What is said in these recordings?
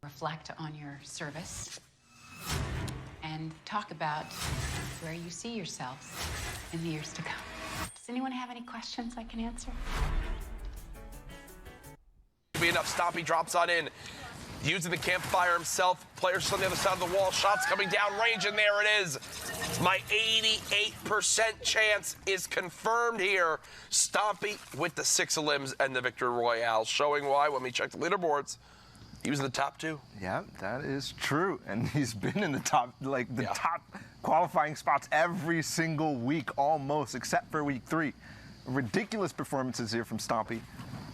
reflect on your service and talk about where you see yourselves in the years to come. Does anyone have any questions I can answer? Be enough. Stompy drops on in, using the campfire himself. Players on the other side of the wall. Shots coming down range, and there it is. My 88% chance is confirmed here. Stompy with the 6 limbs and the Victory Royale, showing why when we check the leaderboards, he was in the top 2. Yeah, that is true. And he's been in the top, top qualifying spots every single week almost, except for week 3. Ridiculous performances here from Stompy,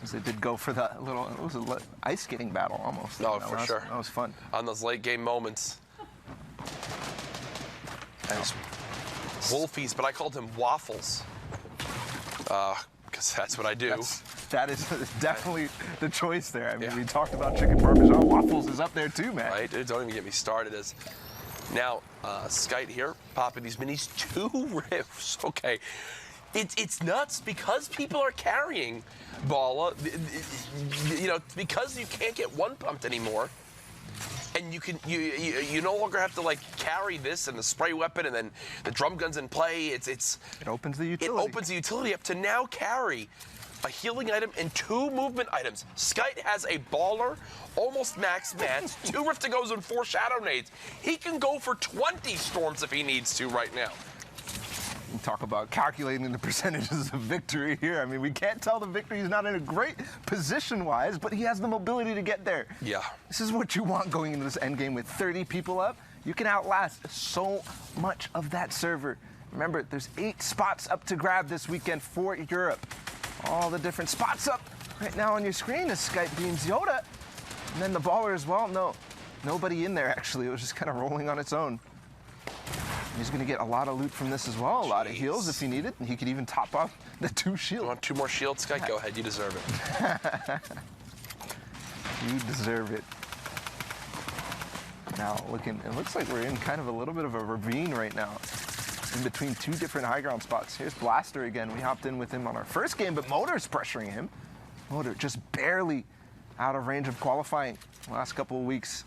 as they did go for that little, it was an ice skating battle almost. Oh, for sure. That was fun. On those late game moments. Nice. Wolfies, but I called him Waffles. Because that's what I do. That is definitely the choice there. I mean, we talked about chicken parmesan. Waffles is up there too, man. Right, dude, don't even get me started. As now, Skite here, popping these minis. 2 riffs. Okay. It's nuts because people are carrying Bala. You know, because you can't get one pumped anymore. And you no longer have to like carry this and the spray weapon and then the drum guns in play. It opens the utility. It opens the utility up to now carry a healing item and 2 movement items. Skite has a baller, almost max mats, 2 rift to goes and 4 shadow nades. He can go for 20 storms if he needs to right now. We talk about calculating the percentages of victory here. I mean, we can't tell the victory. He's not in a great position-wise, but he has the mobility to get there. Yeah. This is what you want going into this endgame with 30 people up. You can outlast so much of that server. Remember, there's 8 spots up to grab this weekend for Europe. All the different spots up right now on your screen is Skype Beams Yoda. And then the baller as well. No, nobody in there, actually. It was just kind of rolling on its own. He's going to get a lot of loot from this as well, a lot of heals if he needed, and he could even top off the 2 shields. You want 2 more shields, Sky? Go ahead, you deserve it. You deserve it. Now, it looks like we're in kind of a little bit of a ravine right now, in between 2 different high ground spots. Here's Blaster again. We hopped in with him on our first game, but Motor's pressuring him. Motor just barely out of range of qualifying the last couple of weeks.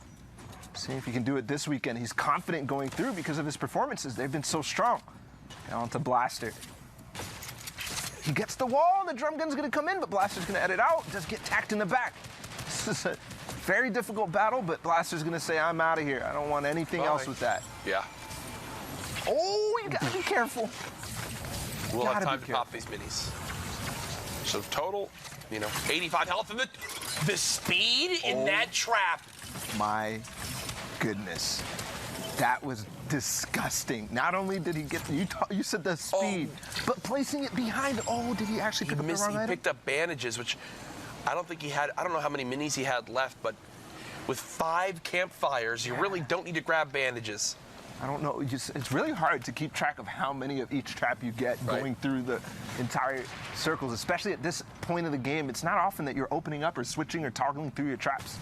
See if he can do it this weekend. He's confident going through because of his performances. They've been so strong. Now onto Blaster. He gets the wall, the drum gun's gonna come in, but Blaster's gonna edit out. Does get tacked in the back. This is a very difficult battle, but Blaster's gonna say, I'm out of here. I don't want anything else with that. Yeah. Oh, you gotta be careful. We'll have time to pop these minis. So total, 85 health, and the speed in that trap. My goodness. That was disgusting. Not only did he get, you said the speed, but placing it behind, did he actually pick up the wrong item? He picked up bandages, which I don't think he had. I don't know how many minis he had left, but with 5 campfires, you really don't need to grab bandages. I don't know. It's really hard to keep track of how many of each trap you get going through the entire circles, especially at this point of the game. It's not often that you're opening up or switching or toggling through your traps.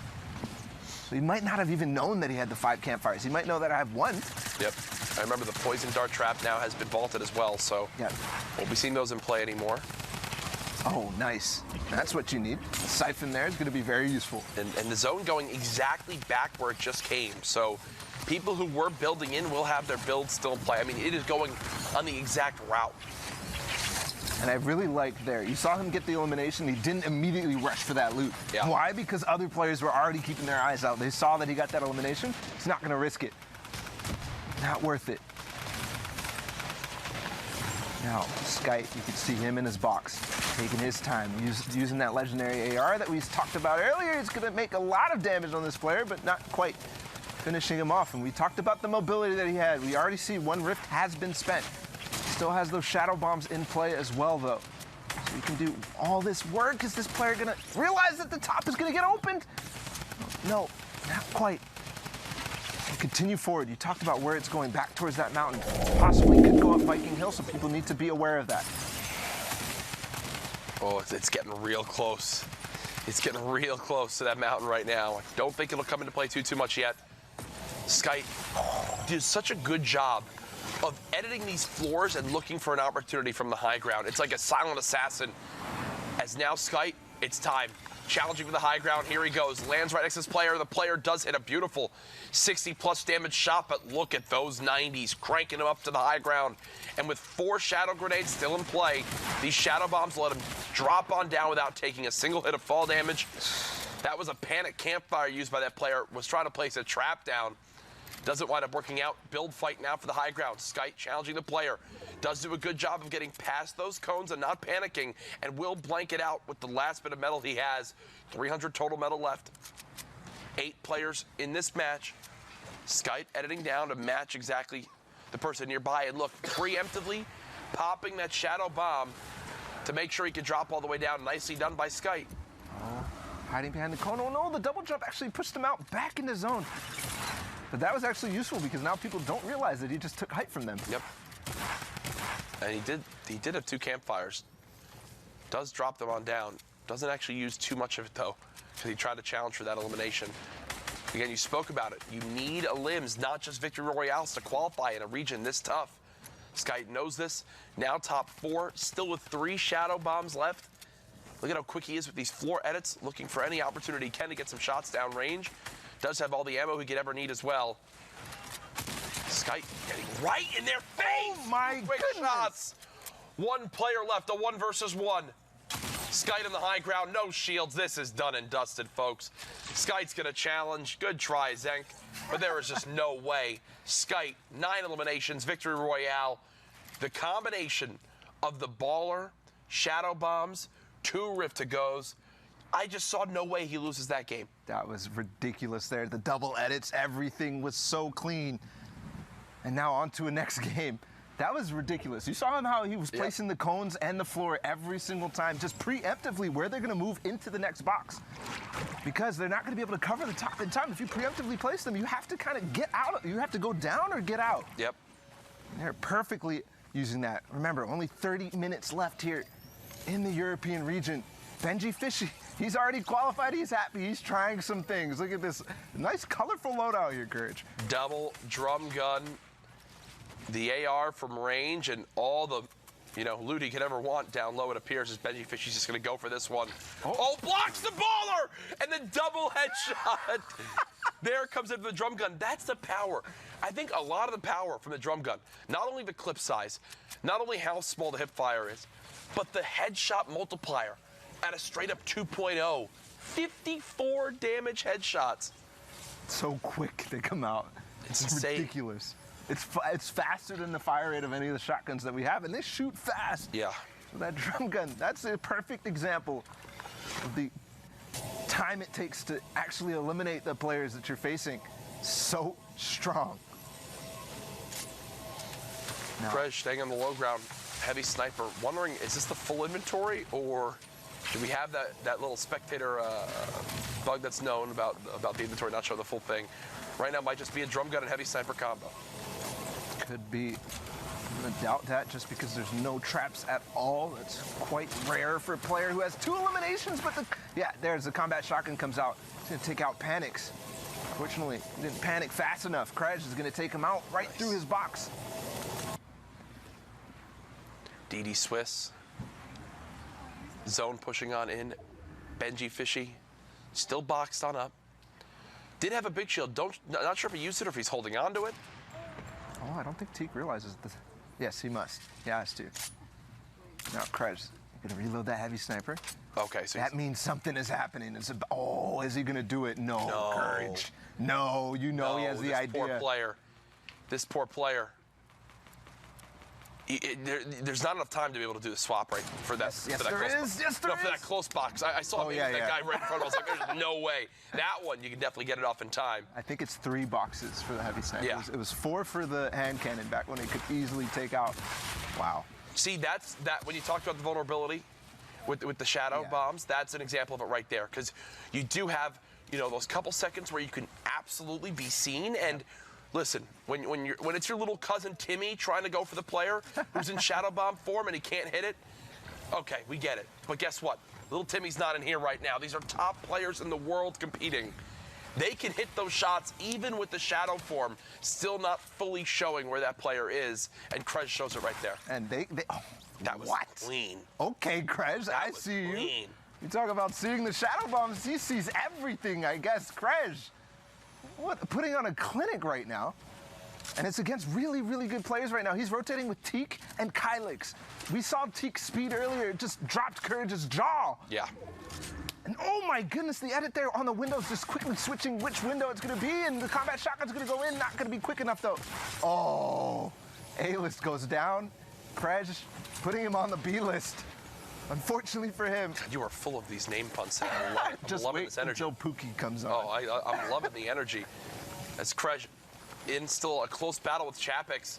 So he might not have even known that he had the 5 campfires. He might know that I have 1. Yep. I remember the poison dart trap now has been vaulted as well, so won't be seeing those in play anymore. Oh, nice. That's what you need. The siphon there is going to be very useful. And the zone going exactly back where it just came. So people who were building in will have their build still in play. I mean, it is going on the exact route. And I really like there. You saw him get the elimination. He didn't immediately rush for that loot. Yeah. Why? Because other players were already keeping their eyes out. They saw that he got that elimination. He's not going to risk it. Not worth it. Now, Skype, you can see him in his box, taking his time, using that legendary AR that we talked about earlier. It's going to make a lot of damage on this player, but not quite finishing him off. And we talked about the mobility that he had. We already see 1 rift has been spent. Still has those shadow bombs in play as well, though. So you can do all this work. Is this player going to realize that the top is going to get opened? No, not quite. And continue forward. You talked about where it's going, back towards that mountain. Possibly could go up Viking Hill, so people need to be aware of that. Oh, it's getting real close. It's getting real close to that mountain right now. I don't think it'll come into play too much yet. Skype did such a good job of editing these floors and looking for an opportunity from the high ground. It's like a silent assassin. As now Skype, it's time. challenging for the high ground. Here he goes. Lands right next to his player. The player does hit a beautiful 60-plus damage shot, but look at those 90s, cranking him up to the high ground. And with 4 shadow grenades still in play, these shadow bombs let him drop on down without taking a single hit of fall damage. That was a panic campfire used by that player. Was trying to place a trap down. Doesn't wind up working out. Build fight now for the high ground. Skite challenging the player. Does do a good job of getting past those cones and not panicking, and will blank it out with the last bit of metal he has. 300 total metal left. 8 players in this match. Skite editing down to match exactly the person nearby. And look, preemptively popping that shadow bomb to make sure he can drop all the way down. Nicely done by Skite. Hiding behind the cone. Oh no, the double jump actually pushed him out back into zone. But that was actually useful because now people don't realize that he just took height from them. Yep. And he did have 2 campfires. Does drop them on down. Doesn't actually use too much of it though, because he tried to challenge for that elimination. Again, you spoke about it. You need a limbs, not just victory royales, to qualify in a region this tough. Skite knows this. Now top 4, still with 3 shadow bombs left. Look at how quick he is with these floor edits, looking for any opportunity he can to get some shots down range. Does have all the ammo he could ever need as well. Skite getting right in their face. Oh my Quick goodness. shots. 1 player left, a 1 versus 1. Skite on the high ground, no shields. This is done and dusted, folks. Skite's gonna challenge. Good try, Zenk. But there is just no way. Skite, 9 eliminations, victory royale. The combination of the baller, shadow bombs, 2 rift to goes. I just saw no way he loses that game. That was ridiculous there. The double edits, everything was so clean. And now on to a next game. That was ridiculous. You saw him how he was placing the cones and the floor every single time, just preemptively where they're going to move into the next box. Because they're not going to be able to cover the top in time. If you preemptively place them, you have to kind of get out. You have to go down or get out. Yep. They're perfectly using that. Remember, only 30 minutes left here in the European region. Benji Fishy, he's already qualified. He's happy. He's trying some things. Look at this nice, colorful loadout here, Courage. Double drum gun, the AR from range, and all the, loot he could ever want down low, it appears, as Benji Fishy's just going to go for this one. Oh, blocks the baller! And the double headshot. There comes into the drum gun. That's the power. I think a lot of the power from the drum gun, not only the clip size, not only how small the hip fire is, but the headshot multiplier at a straight up 2.0. 54 damage headshots. So quick they come out. It's insane. Ridiculous. It's faster than the fire rate of any of the shotguns that we have, and they shoot fast. Yeah. So that drum gun, that's a perfect example of the time it takes to actually eliminate the players that you're facing. So strong. Fresh staying on the low ground, heavy sniper. Wondering, is this the full inventory, or do we have that little spectator bug that's known about the inventory not showing the full thing? Right now might just be a drum gun and heavy sniper combo. Could be. I'm gonna doubt that just because there's no traps at all. It's quite rare for a player who has 2 eliminations, but there's the combat shotgun comes out. It's gonna take out Panics. Fortunately, he didn't panic fast enough. Crash is gonna take him out right through his box. DD Swiss. Zone pushing on in. Benji Fishy. Still boxed on up. Did have a big shield. Not sure if he used it or if he's holding on to it. Oh, I don't think Teak realizes this. Yes, he must. He has to. Now, Krebs, you're gonna reload that heavy sniper. Okay, so that means something is happening. Is he gonna do it? No, Courage. No, he has the idea. This poor player. There's not enough time to be able to do the swap right for that. Yes, for that there close is. Yes, there no, for that close box. I saw that guy right in front of me. I was like, there's no way. That one, you can definitely get it off in time. I think it's 3 boxes for the heavy sniper. Yeah. It was 4 for the hand cannon back when it could easily take out. Wow. See, that's when you talked about the vulnerability with the shadow bombs, that's an example of it right there. Because you do have, those couple seconds where you can absolutely be seen. And listen, when it's your little cousin Timmy trying to go for the player who's in shadow bomb form and he can't hit it, okay, we get it. But guess what? Little Timmy's not in here right now. These are top players in the world competing. They can hit those shots even with the shadow form, still not fully showing where that player is, and Krez shows it right there. And that was clean. Okay, Krez, I see clean. you. You talk about seeing the shadow bombs, he sees everything, I guess. Krej, putting on a clinic right now. And it's against really, really good players right now. He's rotating with Teak and Kylix. We saw Teak's speed earlier. It just dropped Courage's jaw. Yeah. And oh my goodness, the edit there on the windows, just quickly switching which window it's going to be. And the combat shotgun's going to go in. Not going to be quick enough, though. Oh, A-list goes down. Krej putting him on the B-list. Unfortunately for him. God, you are full of these name puns. I love it. Just loving wait this energy. until Pookie comes on. Oh, I'm loving the energy. As Krej in still a close battle with Chapix.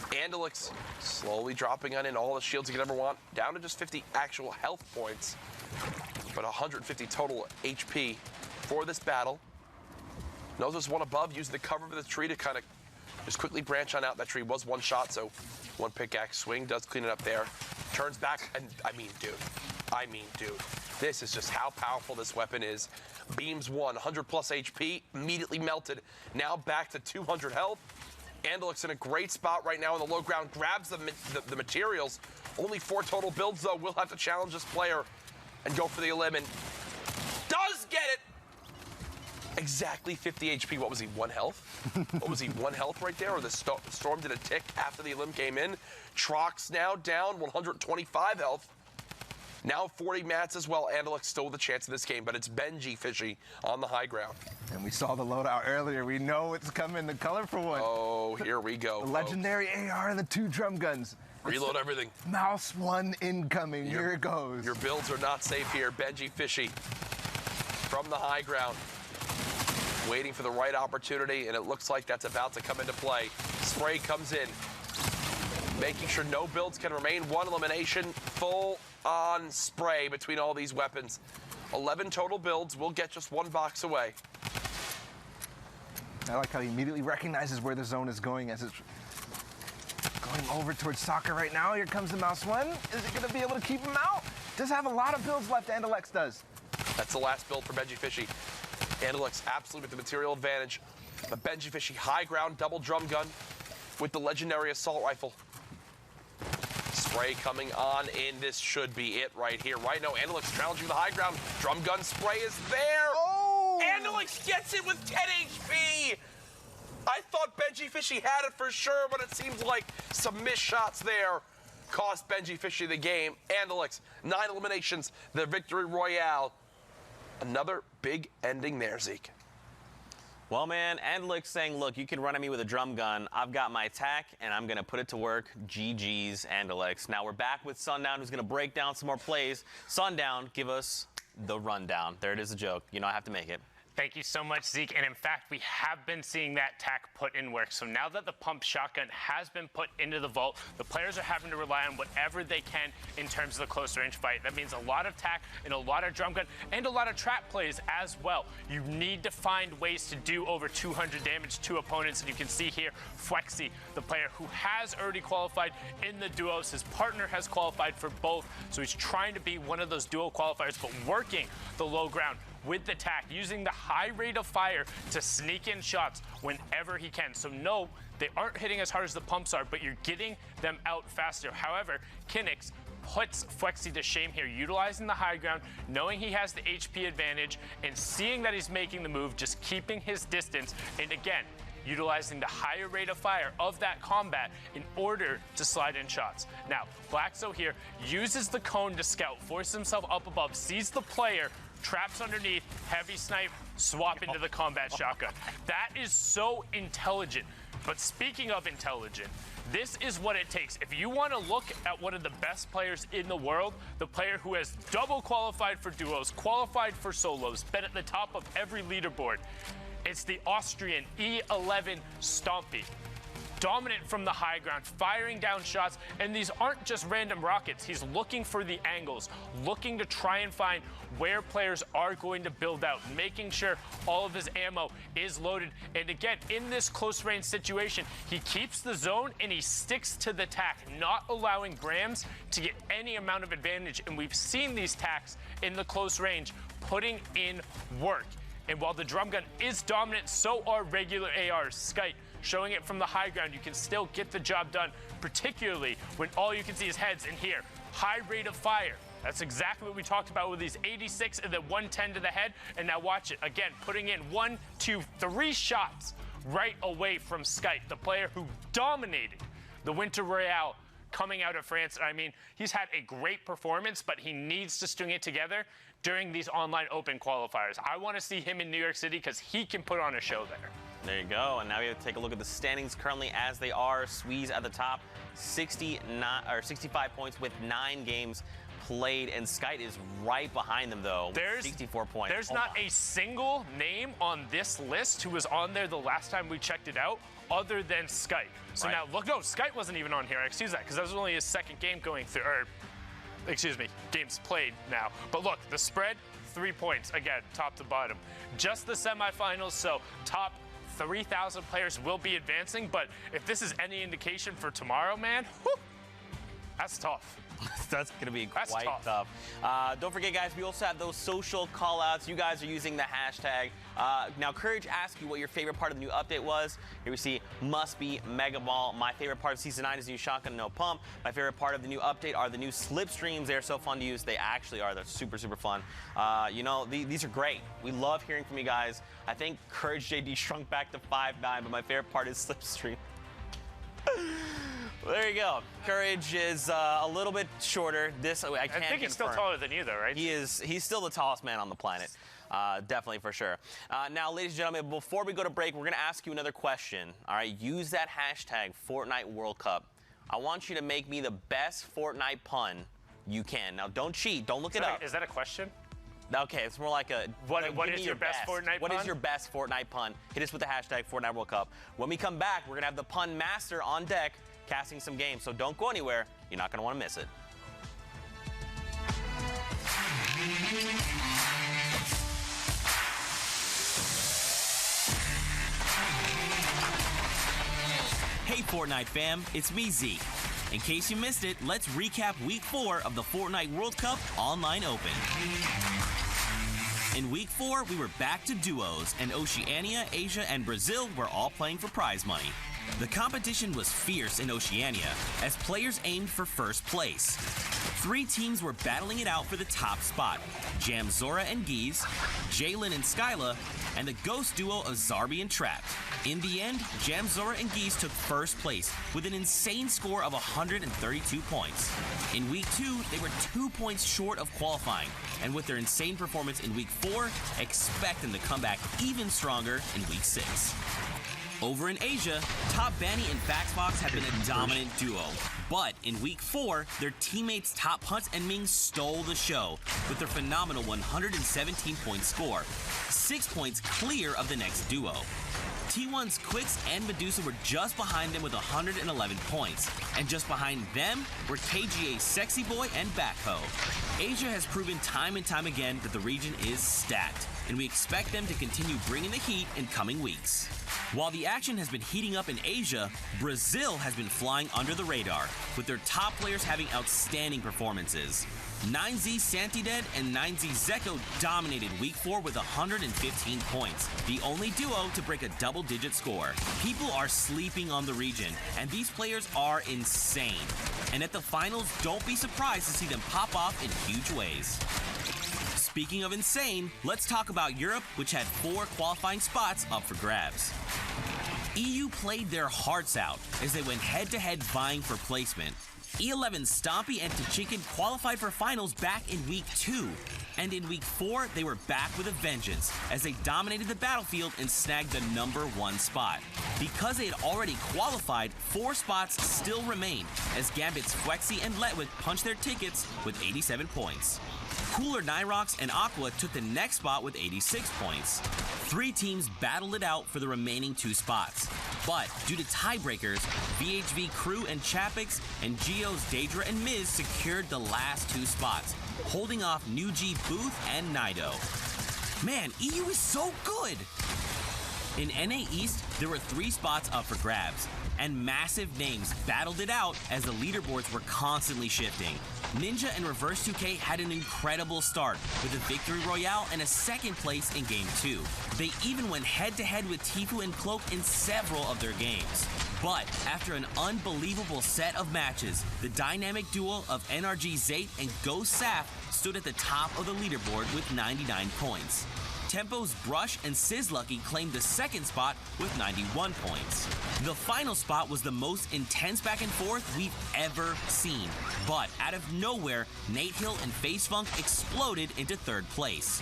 Andelix slowly dropping on in all the shields he could ever want. Down to just 50 actual health points. But 150 total HP for this battle. Knows there's one above, using the cover of the tree to kind of just quickly branch on out. That tree was one shot, so one pickaxe swing does clean it up there. Turns back, and I mean, dude, this is just how powerful this weapon is. Beams 100 plus HP, immediately melted. Now back to 200 health. Andelix in a great spot right now on the low ground, grabs the materials. Only 4 total builds, though. We'll have to challenge this player and go for the elim, and does get it. Exactly 50 HP. What was he, 1 health? What was he, 1 health right there? Or the storm did a tick after the elim came in. Trox now down 125 health. Now 40 mats as well. Andelix still with a chance in this game, but it's Benji Fishy on the high ground. And we saw the loadout earlier. We know it's coming, the colorful one. Oh, here we go. The legendary AR and the 2 drum guns. Reload everything. Mouse 1 incoming. Here it goes. Your builds are not safe here. Benji Fishy from the high ground. Waiting for the right opportunity, and it looks like that's about to come into play. Spray comes in, making sure no builds can remain. 1 elimination, full on spray between all these weapons. 11 total builds. We'll get just 1 box away. I like how he immediately recognizes where the zone is going as it's going over towards Soccer right now. Here comes the Mouse 1. Is it going to be able to keep him out? Does have a lot of builds left, Andelix does. That's the last build for Benji Fishy. Andelix absolutely with the material advantage. The Benji Fishy high ground double drum gun with the legendary assault rifle. Spray coming on in. This should be it right here. Right now, Andelix challenging the high ground. Drum gun spray is there. Oh! Andelix gets it with 10 HP. I thought Benji Fishy had it for sure, but it seems like some missed shots there cost Benji Fishy the game. Andelix, 9 eliminations, the victory royale. Another big ending there, Zeke. Well, man, Andelix saying, look, you can run at me with a drum gun. I've got my attack, and I'm going to put it to work. GG's, Andelix. Now we're back with Sundown, who's going to break down some more plays. Sundown, give us the rundown. There it is, a joke. You know I have to make it. Thank you so much, Zeke. And in fact, we have been seeing that tack put in work. So now that the pump shotgun has been put into the vault, the players are having to rely on whatever they can in terms of the close range fight. That means a lot of tack and a lot of drum gun and a lot of trap plays as well. You need to find ways to do over 200 damage to opponents. And you can see here, Flexi, the player who has already qualified in the duos. His partner has qualified for both. So he's trying to be one of those duo qualifiers, but working the low ground with the tack, using the high rate of fire to sneak in shots whenever he can. So no, they aren't hitting as hard as the pumps are, but you're getting them out faster. However, Kinix puts Flexi to shame here, utilizing the high ground, knowing he has the HP advantage, and seeing that he's making the move, just keeping his distance, and again, utilizing the higher rate of fire of that combat in order to slide in shots. Now, Blackzo here uses the cone to scout, forces himself up above, sees the player, traps underneath, heavy snipe, swap into the combat shotgun. That is so intelligent. But speaking of intelligent, this is what it takes. If you want to look at one of the best players in the world, the player who has double qualified for duos, qualified for solos, been at the top of every leaderboard, it's the Austrian E11 Stompy. Dominant from the high ground, firing down shots, and these aren't just random rockets. He's looking for the angles, looking to try and find where players are going to build out, making sure all of his ammo is loaded. And again, in this close range situation, he keeps the zone and he sticks to the tack, not allowing Grams to get any amount of advantage. And we've seen these tacks in the close range putting in work. And while the drum gun is dominant, so are regular ARs. Skite showing it from the high ground. You can still get the job done, particularly when all you can see is heads. And here, high rate of fire. That's exactly what we talked about with these 86 and then 110 to the head. And now watch it again, putting in 1, 2, 3 shots right away from Skype, the player who dominated the Winter Royale coming out of France. I mean, he's had a great performance, but he needs to string it together during these online open qualifiers. I want to see him in New York City because he can put on a show there. There you go. And now we have to take a look at the standings currently as they are. Sweeze at the top, 65 points with 9 games played, and Skype is right behind them though. There's 64 points. There's not a single name on this list who was on there the last time we checked it out other than Skype. So now look, no, Skype wasn't even on here. Excuse that, because that was only his second game going through, or excuse me, games played now. But look, the spread, 3 points again, top to bottom. Just the semifinals, so top 3,000 players will be advancing. But if this is any indication for tomorrow, man, whew, that's tough. That's going to be quite tough. Don't forget, guys, we also have those social call-outs. You guys are using the hashtag. Now, Courage asked you what your favorite part of the new update was. Here we see Must Be Mega Ball. My favorite part of Season 9 is the new Shotgun No Pump. My favorite part of the new update are the new slipstreams. They're so fun to use. They actually are. They're super, super fun. You know, these are great. We love hearing from you guys. I think Courage JD shrunk back to 5'9", but my favorite part is slipstream. Well, there you go. Courage is a little bit shorter. I think he's still taller than you, though, right? He's still the tallest man on the planet. Definitely, for sure. Now, ladies and gentlemen, before we go to break, we're going to ask you another question. All right, use that hashtag Fortnite World Cup. I want you to make me the best Fortnite pun you can. Now, don't cheat. Don't look it up. Is that a question? Okay, it's more like a... What is your best Fortnite pun? What is your best Fortnite pun? Hit us with the hashtag Fortnite World Cup. When we come back, we're going to have the pun master on deck casting some games, so don't go anywhere. You're not going to want to miss it. Hey Fortnite fam, it's me Zeke. In case you missed it, let's recap Week 4 of the Fortnite World Cup Online Open. In Week 4, we were back to duos, and Oceania, Asia, and Brazil were all playing for prize money. The competition was fierce in Oceania, as players aimed for first place. 3 teams were battling it out for the top spot: Jam, Zora, and Geese, Jalen and Skyla, and the ghost duo of Zarby and Trapped. In the end, Jam, Zora, and Geese took first place with an insane score of 132 points. In Week 2, they were 2 points short of qualifying, and with their insane performance in Week 4, expect them to come back even stronger in Week 6. Over in Asia, Top Banny and Faxbox have been a dominant duo. But in Week 4, their teammates Top Hunt and Ming stole the show with their phenomenal 117-point score, 6 points clear of the next duo. T1's Quicks and Medusa were just behind them with 111 points, and just behind them were KGA's Sexy Boy and Backhoe. Asia has proven time and time again that the region is stacked, and we expect them to continue bringing the heat in coming weeks. While the action has been heating up in Asia, Brazil has been flying under the radar, with their top players having outstanding performances. 9Z Santidad and 9Z Zeko dominated Week 4 with 115 points, the only duo to break a double-digit score. People are sleeping on the region, and these players are insane. And at the finals, don't be surprised to see them pop off in huge ways. Speaking of insane, let's talk about Europe, which had 4 qualifying spots up for grabs. EU played their hearts out as they went head-to-head vying for placement. E11 Stompy and Tachinkin qualified for finals back in Week 2. And in Week 4, they were back with a vengeance as they dominated the battlefield and snagged the #1 spot. Because they had already qualified, 4 spots still remained as Gambit's Flexi and Letwick punched their tickets with 87 points. Cooler Nyrox and Aqua took the next spot with 86 points. 3 teams battled it out for the remaining 2 spots. But due to tiebreakers, VHV Crew and Chapix and Geo's Daedra and Miz secured the last 2 spots, holding off New G Booth and Nido. Man, EU is so good! In NA East, there were 3 spots up for grabs, and massive names battled it out as the leaderboards were constantly shifting. Ninja and Reverse 2K had an incredible start with a victory royale and a 2nd place in Game 2. They even went head-to-head with Tifu and Cloak in several of their games. But after an unbelievable set of matches, the dynamic duo of NRG Zate and Ghost Saf stood at the top of the leaderboard with 99 points. Tempo's Brush and Sizzlucky claimed the second spot with 91 points. The final spot was the most intense back and forth we've ever seen. But out of nowhere, Nate Hill and Face Funk exploded into third place.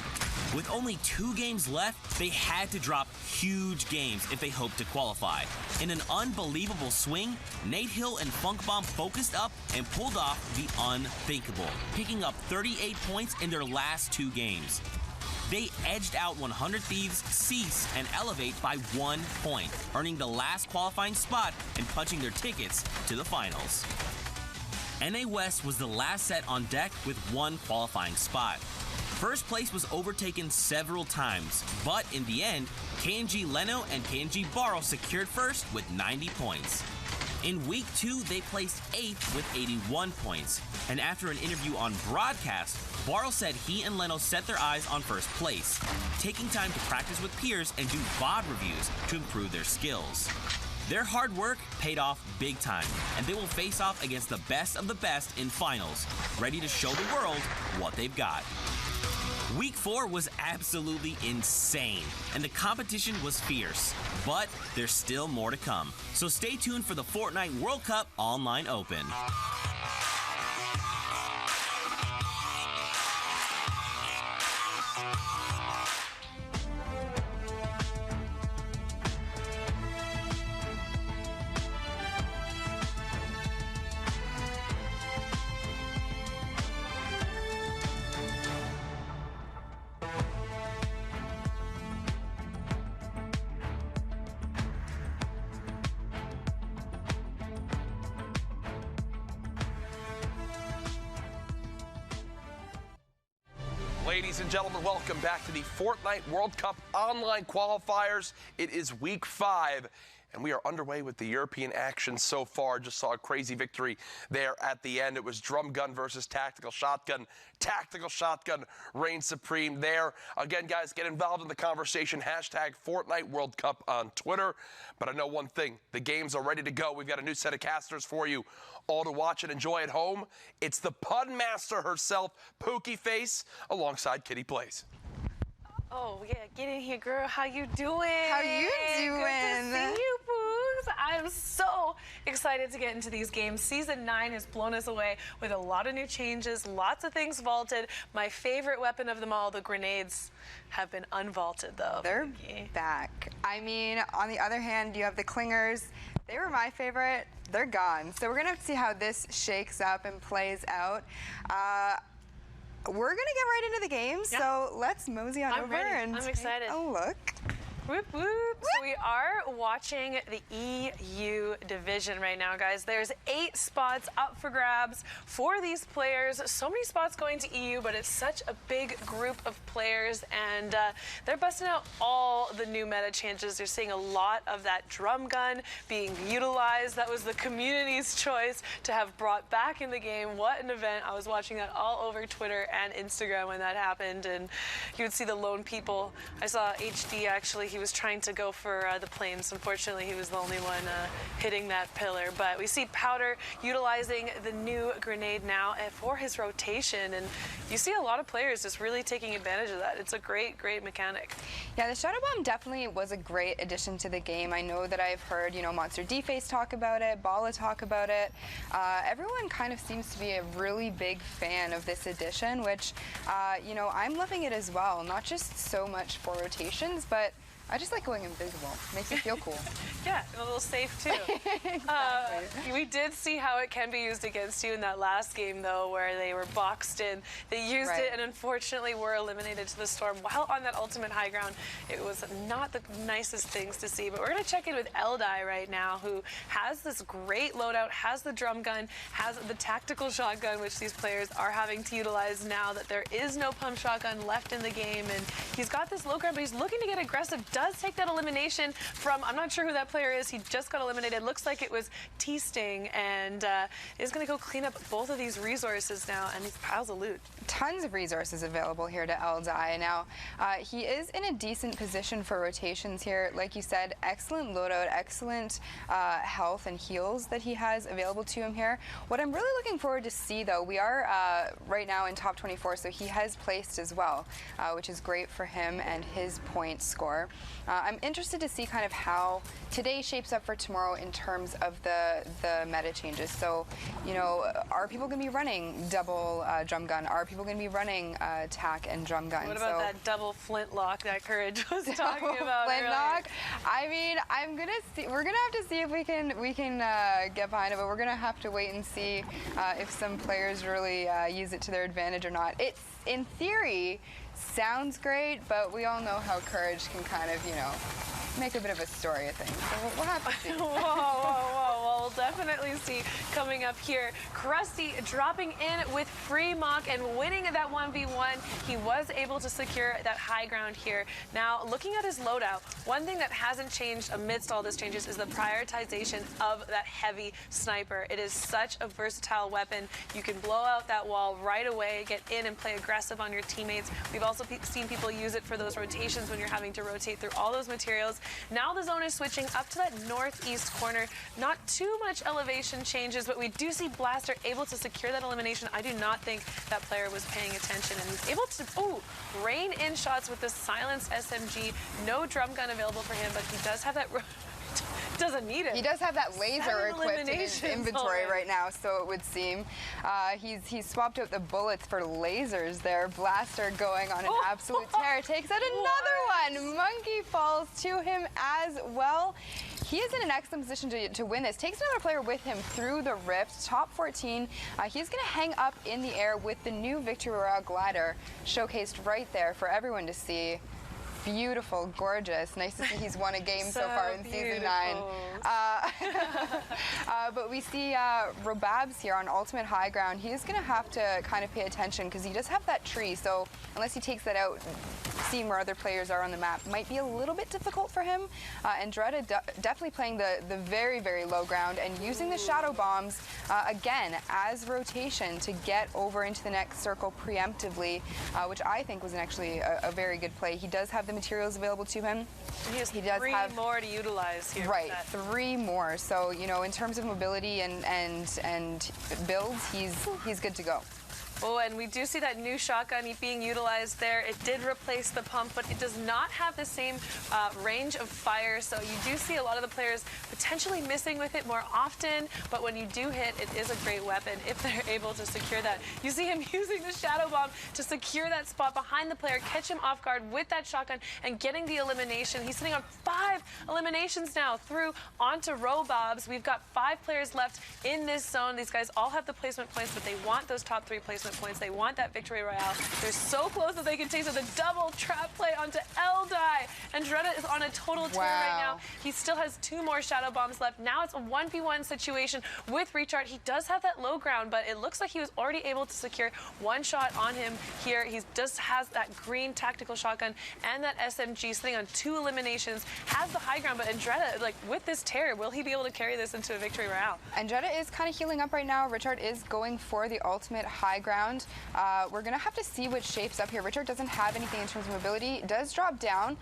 With only 2 games left, they had to drop huge games if they hoped to qualify. In an unbelievable swing, Nate Hill and Funk Bomb focused up and pulled off the unthinkable, picking up 38 points in their last 2 games. They edged out 100 Thieves, Cease, and Elevate by 1 point, earning the last qualifying spot and punching their tickets to the finals. NA West was the last set on deck with 1 qualifying spot. First place was overtaken several times, but in the end, KNG Leno and KNG Barrow secured first with 90 points. In week 2, they placed 8th with 81 points, and after an interview on broadcast, Barrow said he and Leno set their eyes on first place, taking time to practice with peers and do VOD reviews to improve their skills. Their hard work paid off big time, and they will face off against the best of the best in finals, ready to show the world what they've got. Week 4 was absolutely insane, and the competition was fierce, but there's still more to come. So stay tuned for the Fortnite World Cup Online Open. Ladies and gentlemen, welcome back to the Fortnite World Cup online qualifiers. It is week 5, and we are underway with the European action so far. Just saw a crazy victory there at the end. It was drum gun versus tactical shotgun. Tactical shotgun reigns supreme there. Again, guys, get involved in the conversation. Hashtag Fortnite World Cup on Twitter. But I know one thing, the games are ready to go. We've got a new set of casters for you all to watch and enjoy at home. It's the pun master herself, Pookie Face, alongside Kitty Plays. Oh, yeah, get in here, girl. How you doing? How you doing? Good to see you, Poogs. I'm so excited to get into these games. Season 9 has blown us away with a lot of new changes, lots of things vaulted. My favorite weapon of them all, the grenades, have been unvaulted, though. They're back. I mean, on the other hand, you have the clingers. They were my favorite. They're gone. So we're going to have to see how this shakes up and plays out. We're going to get right into the game, so let's mosey on over and I'm excited. take a look. Whoop, whoop. So we are watching the EU division right now, guys. There's 8 spots up for grabs for these players. So many spots going to EU, but it's such a big group of players, and they're busting out all the new meta changes. You're seeing a lot of that drum gun being utilized. That was the community's choice to have brought back in the game. What an event. I was watching that all over Twitter and Instagram when that happened, and you would see the lone people. I saw HD, actually. He was trying to go for the planes. Unfortunately, he was the only one hitting that pillar. But we see Powder utilizing the new grenade now for his rotation. And you see a lot of players just really taking advantage of that. It's a great, great mechanic. Yeah, the Shadow Bomb definitely was a great addition to the game. I know that I've heard, you know, Monster D-Face talk about it, Bala talk about it. Everyone kind of seems to be a really big fan of this addition, which, you know, I'm loving it as well. Not just so much for rotations, but I just like going invisible. Makes me feel cool. Yeah, and a little safe too. Exactly. We did see how it can be used against you in that last game, though, where they were boxed in. They used it and unfortunately were eliminated to the storm while on that ultimate high ground. It was not the nicest things to see, but we're going to check in with Eldai right now, who has this great loadout, has the drum gun, has the tactical shotgun, which these players are having to utilize now that there is no pump shotgun left in the game. And he's got this low ground, but he's looking to get aggressive. does take that elimination from, I'm not sure who that player is. He just got eliminated. Looks like it was T-Sting, and is going to go clean up both of these resources now and these piles of loot. Tons of resources available here to Eldai. Now, he is in a decent position for rotations here. Like you said, excellent loadout, excellent health and heals that he has available to him here. What I'm really looking forward to see, though, we are right now in top 24, so he has placed as well, which is great for him and his point score. I'm interested to see kind of how today shapes up for tomorrow in terms of the meta changes. So, you know, are people going to be running double drum gun? Are people going to be running tack and drum gun? What about that double flintlock that Courage was talking about flintlock? I mean, I'm gonna see. We're gonna have to see if we can get behind it, but we're gonna have to wait and see if some players really use it to their advantage or not. It's in theory sounds great, but we all know how Courage can kind of, you know, make a bit of a story of things. So we'll have to see. Whoa. We'll definitely see coming up here. Krusty dropping in with free mock and winning that 1v1. He was able to secure that high ground here. Now, looking at his loadout, one thing that hasn't changed amidst all these changes is the prioritization of that heavy sniper. It is such a versatile weapon. You can blow out that wall right away, get in and play aggressive on your teammates. We've also seen people use it for those rotations when you're having to rotate through all those materials. Now the zone is switching up to that northeast corner. Not too much elevation changes, but we do see Blaster able to secure that elimination. I do not think that player was paying attention, and he's able to rain in shots with the silenced SMG. No drum gun available for him, but he does have that... doesn't need it. He does have that laser equipped in his inventory right now, so it would seem. He's swapped out the bullets for lasers there. Blaster going on an absolute tear. Takes out another one. Monkey falls to him as well. He is in an excellent position to win this. Takes another player with him through the rift. Top 14. He's going to hang up in the air with the new Victory Royale glider showcased right there for everyone to see. Beautiful, gorgeous. Nice to see he's won a game so far in Season 9. But we see Robabs here on Ultimate High Ground. He's going to have to kind of pay attention because he does have that tree. So unless he takes that out, seeing where other players are on the map might be a little bit difficult for him. And Dreda definitely playing the very, very low ground and using the shadow bombs again as rotation to get over into the next circle preemptively, which I think was actually a very good play. He does have the materials available to him. He has does three have more to utilize here. Right, 3 more. So, you know, in terms of mobility and builds, he's good to go. Oh, and we do see that new shotgun being utilized there. It did replace the pump, but it does not have the same range of fire. So you do see a lot of the players potentially missing with it more often. But when you do hit, it is a great weapon if they're able to secure that. You see him using the shadow bomb to secure that spot behind the player, catch him off guard with that shotgun, and getting the elimination. He's sitting on 5 eliminations now through onto Robobs. We've got 5 players left in this zone. These guys all have the placement points, but they want those top 3 placement points. They want that victory royale. They're so close that they can taste it. The double trap play onto Eldai. And Dreda is on a total tear right now. He still has 2 more shadow bombs left. Now it's a 1v1 situation with Recharge. He does have that low ground, but it looks like he was already able to secure 1 shot on him here. He just has that green tactical shotgun and that SMG sitting on 2 eliminations. Has the high ground, but Andretta, like with this tear, will he be able to carry this into a victory royale? Andretta is kind of healing up right now. Richard is going for the ultimate high ground. We're going to have to see what shapes up here. Richard doesn't have anything in terms of mobility. Does drop down,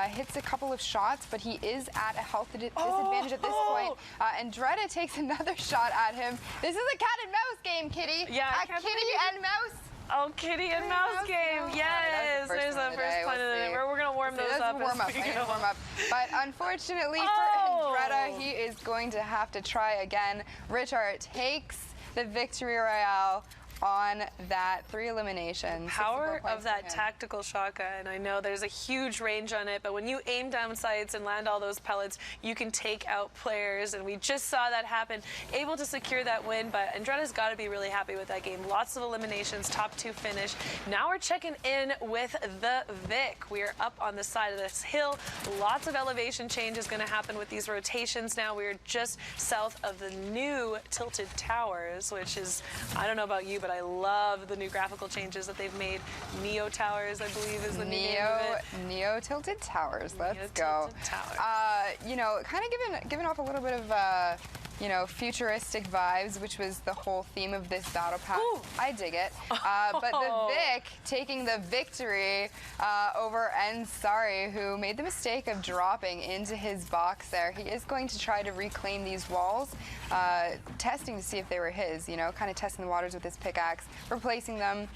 hits a couple of shots, but he is at a health disadvantage at this point. And Dreda takes another shot at him. This is a cat and mouse game, Kitty. Yeah, a kitty and mouse. Oh, kitty and mouse game. Yes, there's the first one in it. We're going to warm those up. Warm up. But unfortunately for Andretta, he is going to have to try again. Richard takes the victory royale on that 3 eliminations. Power of that tactical shotgun. I know there's a huge range on it, but when you aim down sights and land all those pellets, you can take out players, and we just saw that happen. Able to secure that win, but Andretta's got to be really happy with that game. Lots of eliminations, top 2 finish. Now we're checking in with the Vic. We are up on the side of this hill. Lots of elevation change is going to happen with these rotations now. We are just south of the new Tilted Towers, which is, I don't know about you, but I love the new graphical changes that they've made. Neo Towers, I believe, is the new name of it. Neo Tilted Towers. Let's go. Neo-tilted towers. You know, kind of giving off a little bit of you know, futuristic vibes, which was the whole theme of this battle pass. Ooh. I dig it. But the Vic taking the victory over Ensari, who made the mistake of dropping into his box there. He is going to try to reclaim these walls, testing to see if they were his, you know, kind of testing the waters with his pickaxe, replacing them,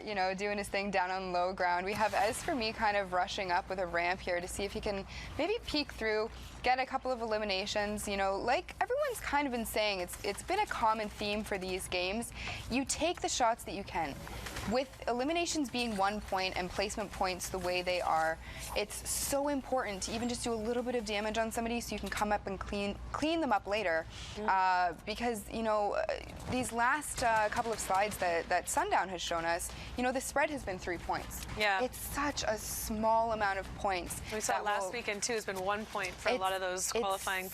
you know, doing his thing down on low ground. We have Ez for me kind of rushing up with a ramp here to see if he can maybe peek through, get a couple of eliminations. You know, like everyone's kind of been saying, it's been a common theme for these games. You take the shots that you can. With eliminations being 1 point and placement points the way they are, it's so important to even just do a little bit of damage on somebody so you can come up and clean them up later. Because, you know, these last couple of slides that Sundown has shown us, you know, the spread has been 3 points. Yeah. It's such a small amount of points. We saw last weekend, too, has been 1 point for a lot of those qualifying.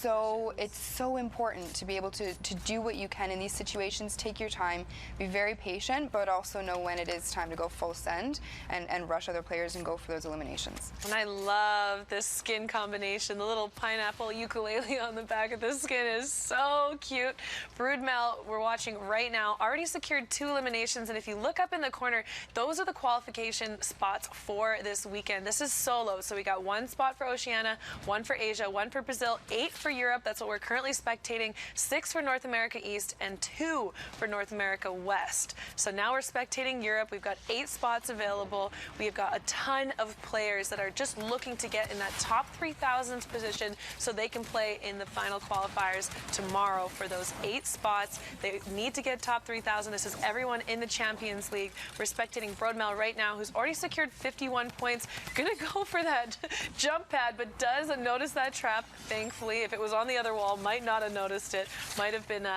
It's so important to be able to do what you can in these situations. Take your time, be very patient, but also know when it is time to go full send and rush other players and go for those eliminations. And I love this skin combination. The little pineapple ukulele on the back of this skin is so cute. Broodmel, we're watching right now, already secured 2 eliminations. And if you look up in the corner, those are the qualification spots for this weekend. This is solo. So we got 1 spot for Oceania, 1 for Asia, 1 for Brazil, 8 for Europe. That's what we're currently spectating. 6 for North America East and 2 for North America West. So now we're spectating Europe. We've got 8 spots available. We've got a ton of players that are just looking to get in that top 3,000s position so they can play in the final qualifiers tomorrow for those 8 spots. They need to get top 3,000. This is everyone in the Champions League. We're spectating Broadmel right now, who's already secured 51 points. Gonna go for that jump pad, but does notice that trap, thankfully. If it was on the other wall, might not have noticed it. Might have been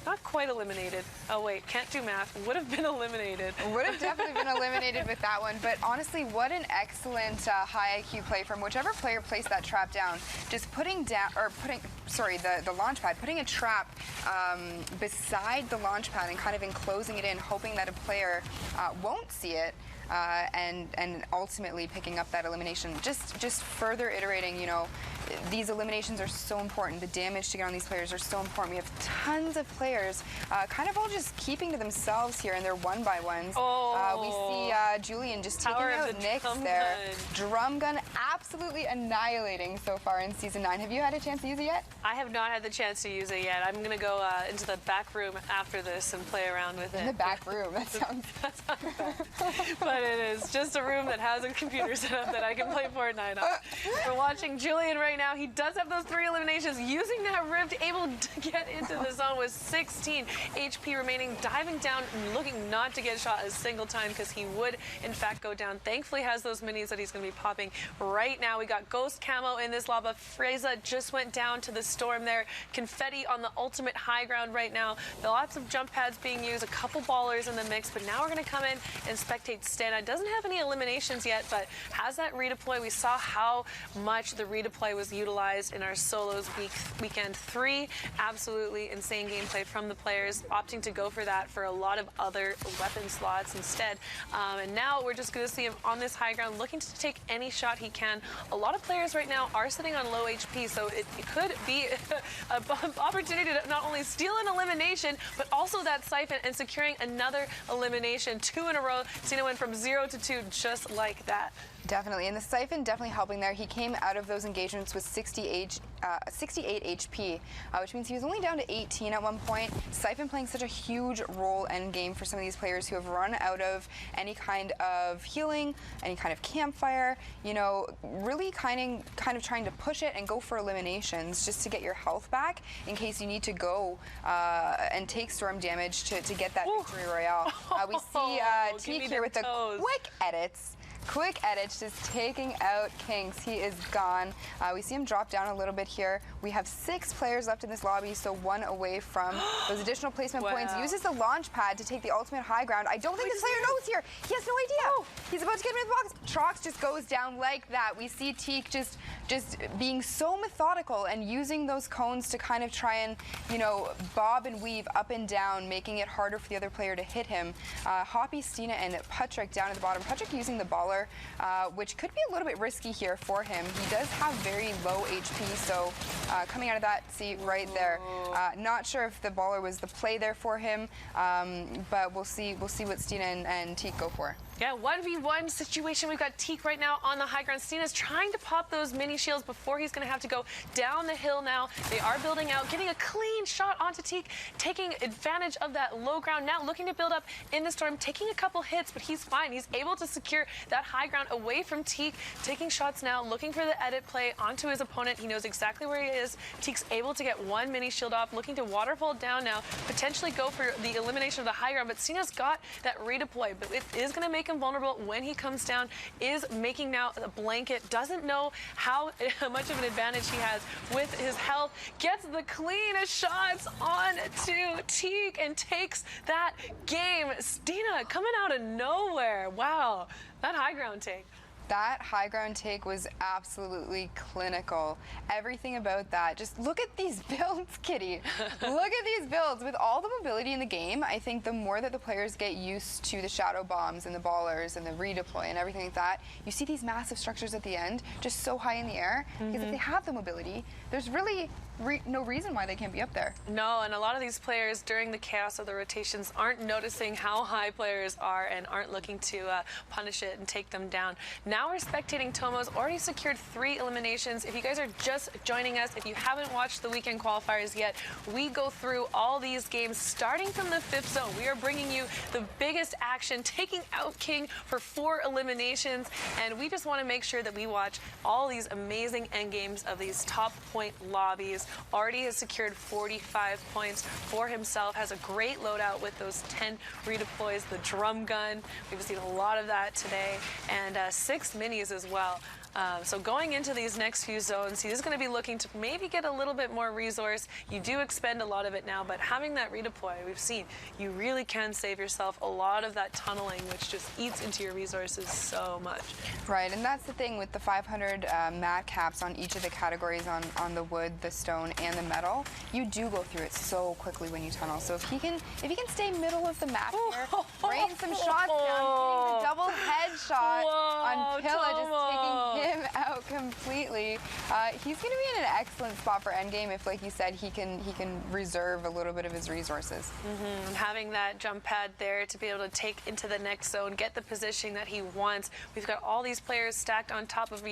not quite eliminated. Oh wait, can't do math. Would have been eliminated. Would have definitely been eliminated with that one. But honestly, what an excellent high IQ play from whichever player placed that trap down. Just putting down, or putting, sorry, the launch pad, putting a trap beside the launch pad and kind of enclosing it in, hoping that a player won't see it. And ultimately picking up that elimination. Just further iterating, you know, these eliminations are so important. The damage to get on these players are so important. We have tons of players kind of all just keeping to themselves here in their 1-by-1s. We see Julian just taking out Nyx there. Drum gun absolutely annihilating so far in Season 9. Have you had a chance to use it yet? I have not had the chance to use it yet. I'm going to go into the back room after this and play around with it. In the back room? That sounds... But it is just a room that has a computer set up that I can play Fortnite on. We're watching Julian right now. He does have those 3 eliminations. Using that rift, able to get into the zone with 16 HP remaining. Diving down and looking not to get shot a single time because he would, in fact, go down. Thankfully, has those minis that he's going to be popping right now. We got Ghost Camo in this lava. Freza just went down to the storm there. Confetti on the ultimate high ground right now. Lots of jump pads being used. A couple ballers in the mix. But now we're going to come in and spectate Stana. Doesn't have any eliminations yet, but has that redeploy. We saw how much the redeploy was utilized in our solos weekend 3. Absolutely insane gameplay from the players, opting to go for that for a lot of other weapon slots instead. And now we're just going to see him on this high ground, looking to take any shot he can. A lot of players right now are sitting on low HP, so it could be an opportunity to not only steal an elimination, but also that siphon and securing another elimination. 2 in a row. Cena went from 0 to 2 just like that. Definitely, and the Siphon definitely helping there. He came out of those engagements with 68 HP, which means he was only down to 18 at one point. Siphon playing such a huge role end game for some of these players who have run out of any kind of healing, any kind of campfire, you know, really kind of trying to push it and go for eliminations just to get your health back in case you need to go and take storm damage to get that victory royale. We see Teak here with the quick edits. quick edits, just taking out Kinks. He is gone. We see him drop down a little bit here. We have 6 players left in this lobby, so 1 away from those additional placement points. Uses the launch pad to take the ultimate high ground. I don't think this player knows here. He has no idea. He's about to get him in the box. Trox just goes down like that. We see Teak just being so methodical and using those cones to kind of try and, you know, bob and weave up and down, making it harder for the other player to hit him. Hoppy, Stina, and Patrick down at the bottom. Patrick using the baller, which could be a little bit risky here for him. He does have very low HP, so coming out of that seat right there. Not sure if the baller was the play there for him, but we'll see what Stina and Teak go for. Yeah, 1v1 situation. We've got Teak right now on the high ground. Stina's trying to pop those mini shields before he's going to have to go down the hill now. They are building out, getting a clean shot onto Teak, taking advantage of that low ground. Now looking to build up in the storm, taking a couple hits, but he's fine. He's able to secure that high ground away from Teak, taking shots now, looking for the edit play onto his opponent. He knows exactly where he is. Teak's able to get 1 mini shield off, looking to waterfall down now, potentially go for the elimination of the high ground, but Stina's got that redeploy, but it is going to make him vulnerable when he comes down, is making now a blanket, doesn't know how much of an advantage he has with his health, gets the cleanest shots on to Teak and takes that game. Stina coming out of nowhere. Wow, that high ground take. That high ground take was absolutely clinical. Everything about that. Just look at these builds, Kitty. Look at these builds. With all the mobility in the game, I think the more that the players get used to the shadow bombs and the ballers and the redeploy and everything like that, you see these massive structures at the end just so high in the air. Because if they have the mobility, there's really no reason why they can't be up there. No, and a lot of these players during the chaos of the rotations aren't noticing how high players are and aren't looking to punish it and take them down. Now we're spectating Tomo's already secured 3 eliminations. If you guys are just joining us, if you haven't watched the weekend qualifiers yet, we go through all these games starting from the 5th zone. We are bringing you the biggest action, taking out King for 4 eliminations, and we just want to make sure that we watch all these amazing end games of these top point lobbies. Already has secured 45 points for himself, has a great loadout with those 10 redeploys, the drum gun. We've seen a lot of that today, and 6 minis as well. So going into these next few zones, he is going to be looking to maybe get a little bit more resource. You do expend a lot of it now, but having that redeploy, we've seen, you really can save yourself a lot of that tunneling, which just eats into your resources so much. Right, and that's the thing with the 500 mat caps on each of the categories on the wood, the stone, and the metal. You do go through it so quickly when you tunnel. So if he can stay middle of the map here, rain some shots down, getting the double headshot on Pilla, just taking him out completely. He's going to be in an excellent spot for endgame if, like you said, he can reserve a little bit of his resources. And having that jump pad there to be able to take into the next zone, get the positioning that he wants. We've got all these players stacked on top of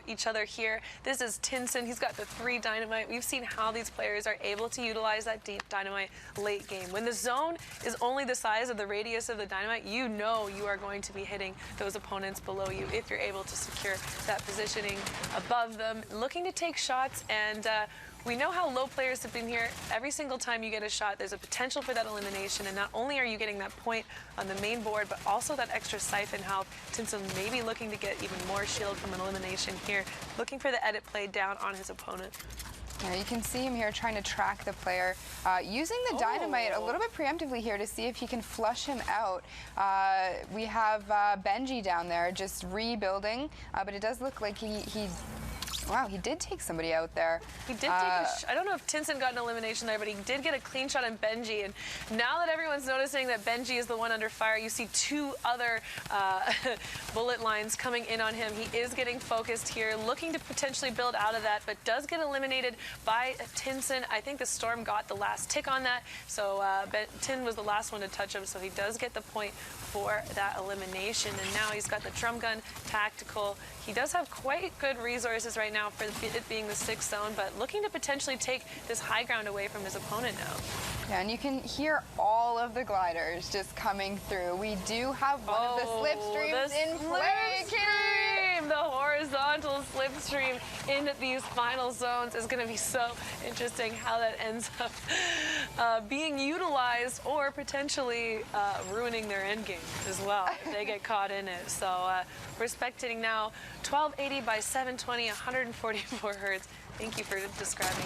each other here. This is Tinson. He's got the 3 dynamite. We've seen how these players are able to utilize that deep dynamite late game. When the zone is only the size of the radius of the dynamite, you know you are going to be hitting those opponents below you if you're able to secure that positioning above them, looking to take shots. And we know how low players have been here. Every single time you get a shot, there's a potential for that elimination, and not only are you getting that point on the main board, but also that extra siphon health. Tinson maybe looking to get even more shield from an elimination here, looking for the edit play down on his opponent. Yeah, you can see him here trying to track the player, using the dynamite a little bit preemptively here to see if he can flush him out. We have Benji down there just rebuilding, but it does look like wow, he did take somebody out there. He did take I don't know if Tinson got an elimination there, but he did get a clean shot on Benji. And now that everyone's noticing that Benji is the one under fire, you see 2 other bullet lines coming in on him. He is getting focused here, looking to potentially build out of that, but does get eliminated by Tinson. I think the Storm got the last tick on that, so Tin was the last one to touch him, so he does get the point for that elimination. And now he's got the drum gun, tactical. He does have quite good resources right now for it being the 6th zone, but looking to potentially take this high ground away from his opponent now. Yeah, and you can hear all of the gliders just coming through. We do have one of the slipstreams in play, Kitty. The horse horizontal slipstream in these final zones is going to be so interesting how that ends up being utilized or potentially ruining their end game as well if they get caught in it. So we're spectating now 1280 by 720, 144 hertz. Thank you for describing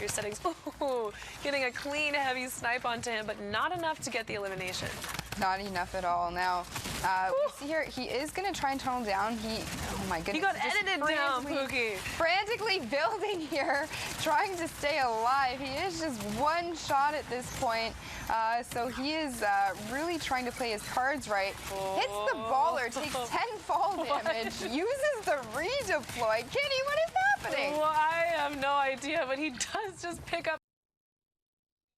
your settings. Ooh, getting a clean, heavy snipe onto him, but not enough to get the elimination. Not enough at all. Now, we see here, he is going to try and tunnel down. Oh my goodness. He got just edited down, Pookie. Frantically building here, trying to stay alive. He is just one shot at this point. So he is really trying to play his cards right. Hits the baller, takes 10 fall damage, uses the redeploy. Kitty, what is happening? Well, I have no idea, but he does just pick up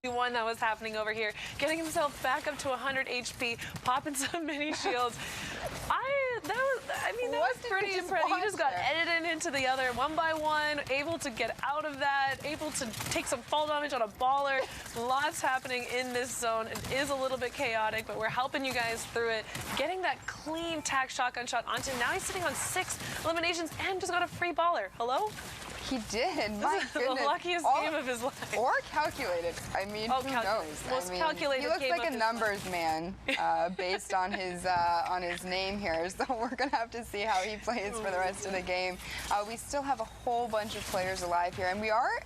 one that was happening over here, getting himself back up to 100 HP, popping some mini shields. That was pretty impressive. He just got edited into the other one by one, able to get out of that, able to take some fall damage on a baller. Lots happening in this zone. It is a little bit chaotic, but we're helping you guys through it. Getting that clean tack shotgun shot onto him. Now he's sitting on 6 eliminations and just got a free baller. Hello? He did. My goodness. The luckiest game of his life. Or calculated. I mean, who knows? Most calculated. He looks like a numbers man based on his name here. So we're gonna have to see how he plays for the rest of the game. We still have a whole bunch of players alive here, and we are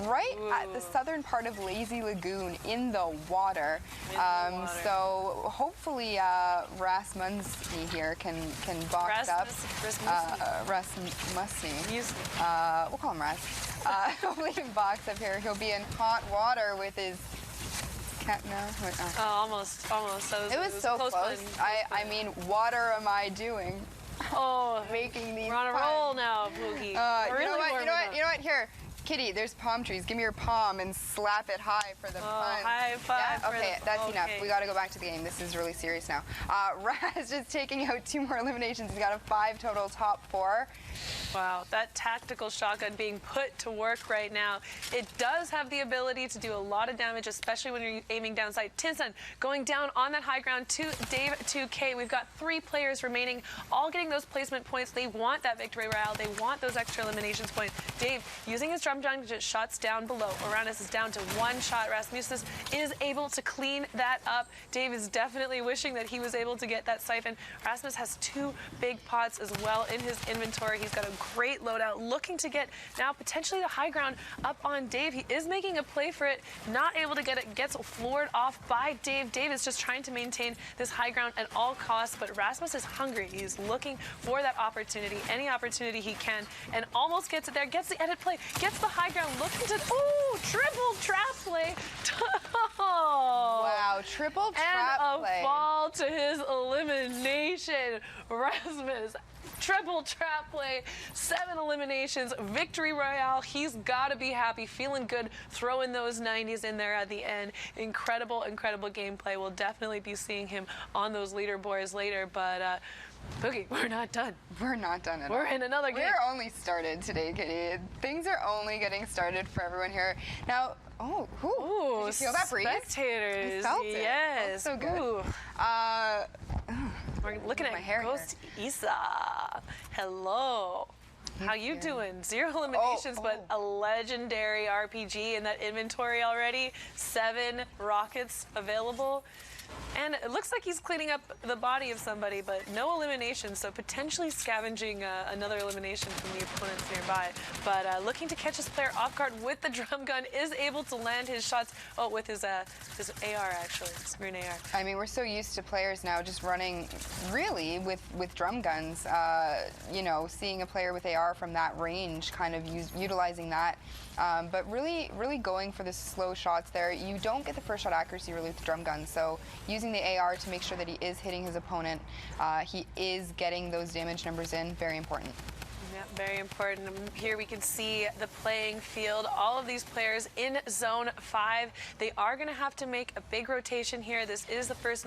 right at the southern part of Lazy Lagoon in the water. So hopefully Rasmussen here can box up. Rasmussen. We'll call him Ras. Hopefully he can box up here. He'll be in hot water with his cat now. Oh, almost. It was so close. I mean, what am I doing? Oh, making these. We're on a roll now, Pookie. You know what? Here, Kitty, there's palm trees. Give me your palm and slap it high for the fun. High five. Yeah? Okay, that's enough. We got to go back to the game. This is really serious now. Raz just taking out 2 more eliminations. He's got a 5 total top 4. Wow, that tactical shotgun being put to work right now. It does have the ability to do a lot of damage, especially when you're aiming downside. Tinson going down on that high ground to Dave 2K. We've got 3 players remaining, all getting those placement points. They want that victory royale. They want those extra eliminations points. Dave using his drum gun, just shots down below. Oranis is down to 1 shot. Rasmussen is able to clean that up. Dave is definitely wishing that he was able to get that siphon. Rasmus has 2 big pots as well in his inventory. He's got a great loadout, looking to get now potentially the high ground up on Dave. He is making a play for it, not able to get it, gets floored off by Dave. Dave is just trying to maintain this high ground at all costs, but Rasmus is hungry. He's looking for that opportunity, any opportunity he can, and almost gets it there, gets the edit play, gets the high ground, looking to, ooh, triple trap play. Wow, triple trap play. And a fall to his elimination. Rasmus, triple trap play, 7 eliminations, victory royale. He's got to be happy, feeling good, throwing those 90s in there at the end. Incredible, incredible gameplay. We'll definitely be seeing him on those leaderboards later, but Boogie, we're not done. We're not done at all. We're in another game. We're only started today, Kitty. Things are only getting started for everyone here. Now, ooh, did you feel that breeze? Spectators, You felt it. yes. Felt so good. Ooh. We're looking at Ghost Isa. Hello. How you doing? 0 eliminations, but a legendary RPG in that inventory already. 7 rockets available. And it looks like he's cleaning up the body of somebody, but no elimination, so potentially scavenging another elimination from the opponents nearby. But looking to catch his player off guard with the drum gun, is able to land his shots, with his AR, actually, his green AR. I mean, we're so used to players now just running, really, with drum guns. You know, seeing a player with AR from that range, kind of utilizing that. But really going for the slow shots there. You don't get the first shot accuracy really with the drum gun, so using the AR to make sure that he is hitting his opponent, he is getting those damage numbers in, very important. Yeah, Yeah, very important. Here we can see the playing field. All of these players in Zone 5. They are going to have to make a big rotation here. This is the first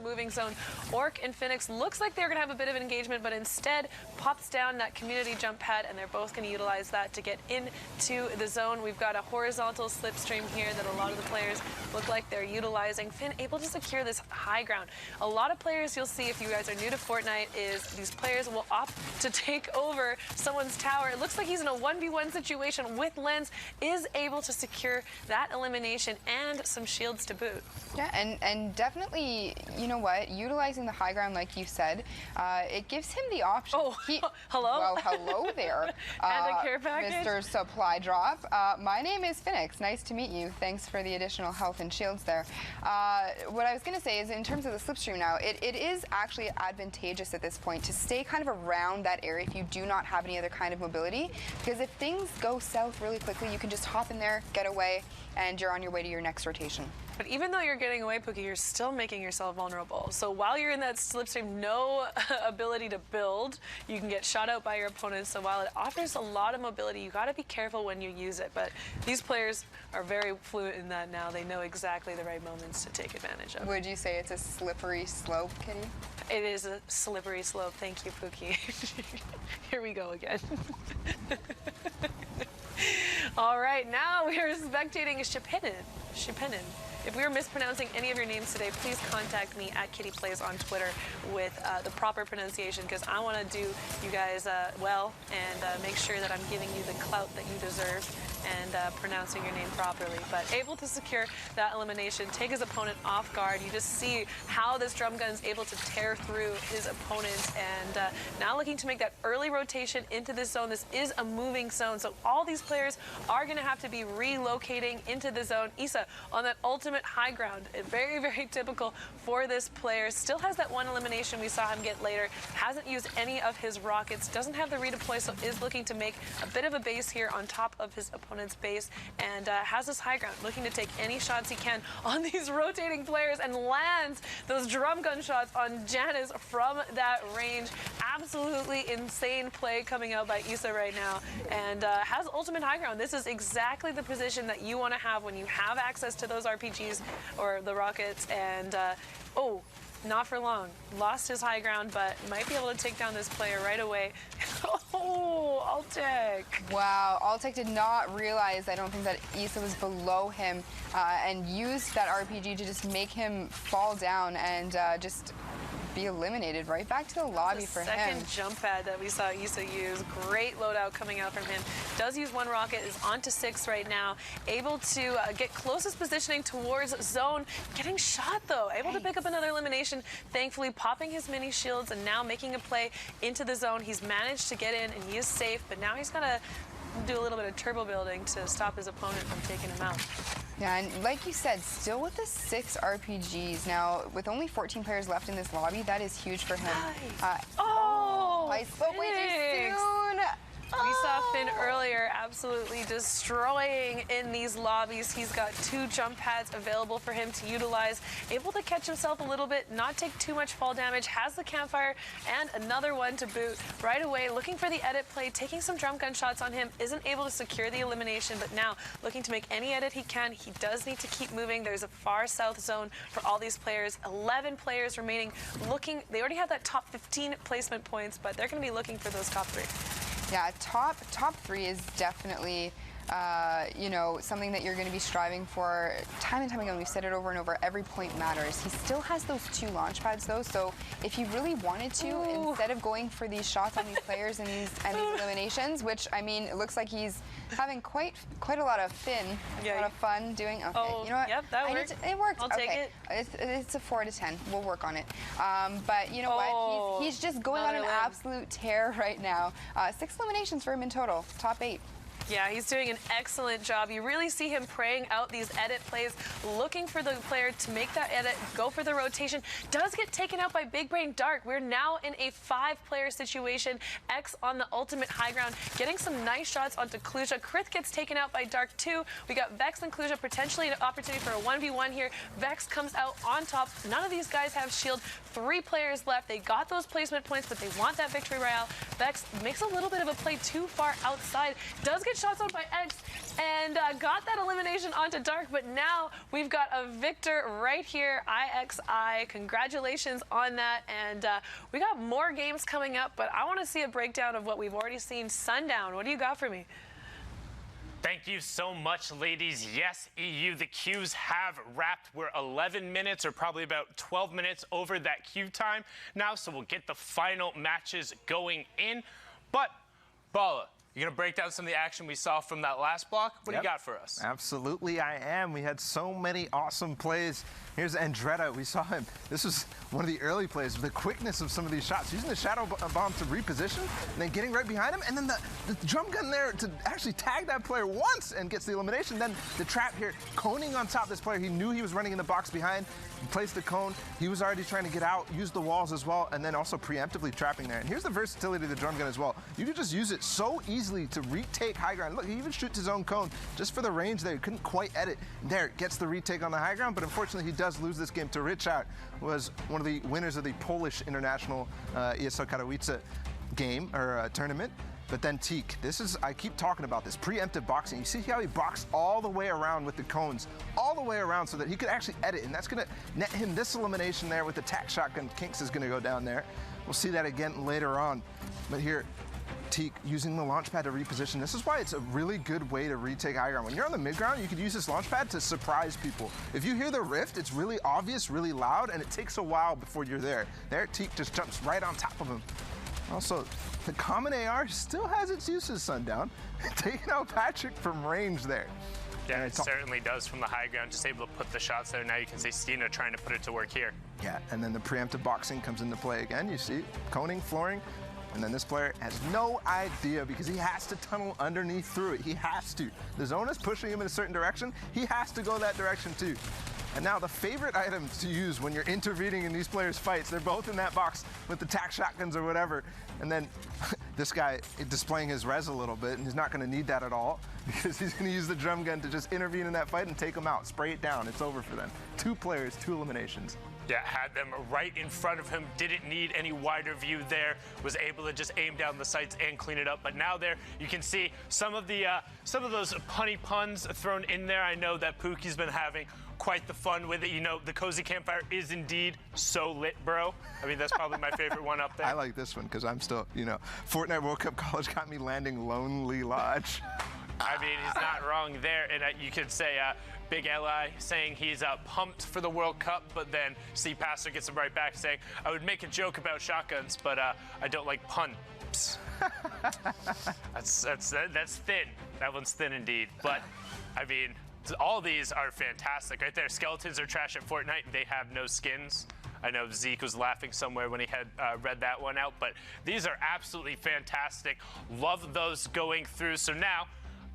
moving zone. Orc and Phoenix looks like they're going to have a bit of an engagement, but instead pops down that community jump pad, and they're both going to utilize that to get into the zone. We've got a horizontal slipstream here that a lot of the players look like they're utilizing. Finn able to secure this high ground. A lot of players you'll see if you guys are new to Fortnite is these players will opt to take over someone's tower. It looks like he's in a 1v1 situation with Lens, is able to secure that elimination and some shields to boot. Yeah, and definitely, you know what, utilizing the high ground like you said, it gives him the option. Oh, hello? Well, hello there, And a care package? Mr. Supply Drop. My name is Phoenix. Nice to meet you. Thanks for the additional health and shields there. What I was going to say is in terms of the slipstream now, it is actually advantageous at this point to stay kind of around that area if you do not have any other kind of mobility, because if things go south really quickly, you can just hop in there, get away, and you're on your way to your next rotation. But even though you're getting away, Pookie, you're still making yourself vulnerable. So while you're in that slipstream, no ability to build, you can get shot out by your opponents. So while it offers a lot of mobility, you got to be careful when you use it. But these players are very fluent in that now. They know exactly the right moments to take advantage of. Would you say it's a slippery slope, Kitty? It is a slippery slope. Thank you, Pookie. Here we go again. All right, now we are spectating Shipinen. If we are mispronouncing any of your names today, please contact me at Kitty Plays on Twitter with the proper pronunciation, because I want to do you guys well and make sure that I'm giving you the clout that you deserve and pronouncing your name properly. But able to secure that elimination, take his opponent off guard. You just see how this drum gun is able to tear through his opponent, and now looking to make that early rotation into this zone. This is a moving zone, so all these players are going to have to be relocating into the zone. Issa on that ultimate high ground, very, very typical for this player. Still has that one elimination we saw him get later. Hasn't used any of his rockets, doesn't have the redeploy, so is looking to make a bit of a base here on top of his opponent's base, and has this high ground, looking to take any shots he can on these rotating players, and lands those drum gun shots on Janice from that range. Absolutely insane play coming out by Issa right now, and has ultimate high ground. This is exactly the position that you want to have when you have access to those RPGs or the rockets, and oh, not for long. Lost his high ground, but might be able to take down this player right away. Oh, Altek. Wow, Altek did not realize, I don't think, that Issa was below him, and used that RPG to just make him fall down and just be eliminated. Right back to the lobby for him. Second jump pad that we saw Issa use. Great loadout coming out from him. Does use one rocket, is on to 6 right now. Able to get closest positioning towards zone. Getting shot though. Able to pick up another elimination. Thankfully popping his mini shields and now making a play into the zone. He's managed to get in and he is safe, but now he's got to do a little bit of turbo building to stop his opponent from taking him out. Yeah, and like you said, still with the 6 RPGs. Now, with only 14 players left in this lobby, that is huge for him. I spoke way too soon. We saw Finn earlier absolutely destroying in these lobbies. He's got 2 jump pads available for him to utilize. Able to catch himself a little bit, not take too much fall damage. Has the campfire and another one to boot right away. Looking for the edit play, taking some drum gun shots on him. Isn't able to secure the elimination, but now looking to make any edit he can. He does need to keep moving. There's a far south zone for all these players. 11 players remaining. Looking, they already have that top 15 placement points, but they're going to be looking for those top 3. Yeah, top 3 is definitely, you know, something that you're going to be striving for time and time again. We've said it over and over. Every point matters. He still has those 2 launch pads though, so if he really wanted to, instead of going for these shots on these players and these eliminations, which I mean, it looks like he's having quite a lot of a lot of fun doing. Okay, you know what? Yep, that worked. It worked. I'll take it. It's a 4 to 10. We'll work on it. But you know what? He's just going on an absolute tear right now. 6 eliminations for him in total. Top 8. Yeah, he's doing an excellent job. You really see him praying out these edit plays, looking for the player to make that edit, go for the rotation. Does get taken out by Big Brain Dark. We're now in a 5-player situation. X on the ultimate high ground, getting some nice shots onto Kluja. Krith gets taken out by Dark too. We got Vex and Kluja, potentially an opportunity for a 1v1 here. Vex comes out on top. None of these guys have shield. 3 players left. They got those placement points, but they want that victory royale. Vex makes a little bit of a play too far outside. Does get shots out by X and got that elimination onto Dark, but now we've got a victor right here, IXI. Congratulations on that, and we got more games coming up, but I want to see a breakdown of what we've already seen. Sundown, what do you got for me? Thank you so much, ladies. Yes, EU, the queues have wrapped. We're 11 minutes or probably about 12 minutes over that queue time now, so we'll get the final matches going in. But, Bala, you're going to break down some of the action we saw from that last block? What do you got for us? Absolutely, I am. We had so many awesome plays. Here's Andretta. We saw him. This was one of the early plays. The quickness of some of these shots. Using the Shadow Bomb to reposition, and then getting right behind him, and then the drum gun there to actually tag that player once and gets the elimination. Then the trap here, coning on top of this player. He knew he was running in the box behind. He placed the cone. He was already trying to get out, use the walls as well, and then also preemptively trapping there. And here's the versatility of the drum gun as well. You could just use it so easily to retake high ground. Look, he even shoots his own cone just for the range there. He couldn't quite edit. There, gets the retake on the high ground, but unfortunately he does lose this game to Richard, was one of the winners of the Polish International ESL Katowice game or tournament. But then Teak, this is, I keep talking about this, preemptive boxing. You see how he boxed all the way around with the cones, all the way around so that he could actually edit, and that's gonna net him this elimination there with the tack shotgun. Kinks is gonna go down there. We'll see that again later on. But here, Teak using the launch pad to reposition. This is why it's a really good way to retake high ground. When you're on the mid ground, you could use this launch pad to surprise people. If you hear the rift, it's really obvious, really loud, and it takes a while before you're there. There, Teak just jumps right on top of him. Also, the common AR still has its uses, Sundown. Taking out Patrick from range there. Yeah, it certainly does from the high ground. Just able to put the shots there. Now you can see Stina trying to put it to work here. Yeah, and then the preemptive boxing comes into play again. You see, coning, flooring, and then this player has no idea because he has to tunnel underneath through it. He has to. The zone is pushing him in a certain direction. He has to go that direction too. And now the favorite item to use when you're intervening in these players' fights, they're both in that box with the tack shotguns or whatever. And then this guy displaying his res a little bit, and he's not gonna need that at all because he's gonna use the drum gun to just intervene in that fight and take them out, spray it down. It's over for them. 2 players, 2 eliminations. Yeah, had them right in front of him, didn't need any wider view there, was able to just aim down the sights and clean it up. But now there, you can see some of those punny puns thrown in there. I know that Pookie's been having quite the fun with it. You know, the Cozy Campfire is indeed so lit, bro. I mean, that's probably my favorite one up there. I like this one because I'm still, you know, Fortnite World Cup college got me landing Lonely Lodge. I mean, he's not wrong there. And you could say, Big Li saying he's pumped for the World Cup, but then C Pastor gets him right back saying, I would make a joke about shotguns, but I don't like puns. That's thin. That one's thin indeed. But I mean, all these are fantastic right there. Skeletons are trash at Fortnite. They have no skins. I know Zeke was laughing somewhere when he had read that one out, but these are absolutely fantastic. Love those going through. So now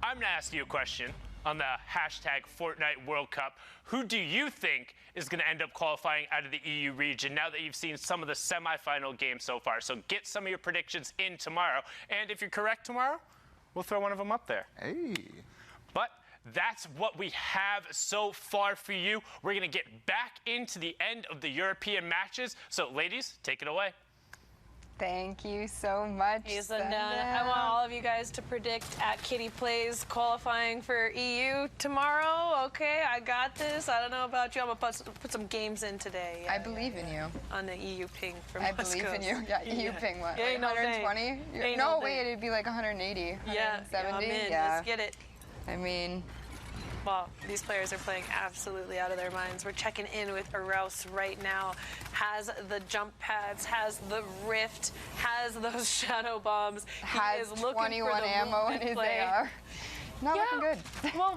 I'm gonna ask you a question on the hashtag Fortnite World Cup. Who do you think is going to end up qualifying out of the EU region now that you've seen some of the semifinal games so far? So get some of your predictions in tomorrow. And if you're correct tomorrow, we'll throw one of them up there. Hey. But that's what we have so far for you. We're going to get back into the end of the European matches. So ladies, take it away. Thank you so much. I want all of you guys to predict at Kitty Plays qualifying for EU tomorrow. Okay, I got this. I don't know about you. I'm gonna put some games in today. I believe in you. On the EU ping from I believe in you. Yeah, EU ping what? Ain't like no 120? No, wait, it'd be like 180. Yeah, 170. I'm in. Yeah. Let's get it. I mean, well, these players are playing absolutely out of their minds. We're checking in with Arouse right now. Has the jump pads, has the rift, has those shadow bombs. Has he is looking 21 for the ammo in his play. AR. not looking good. Well,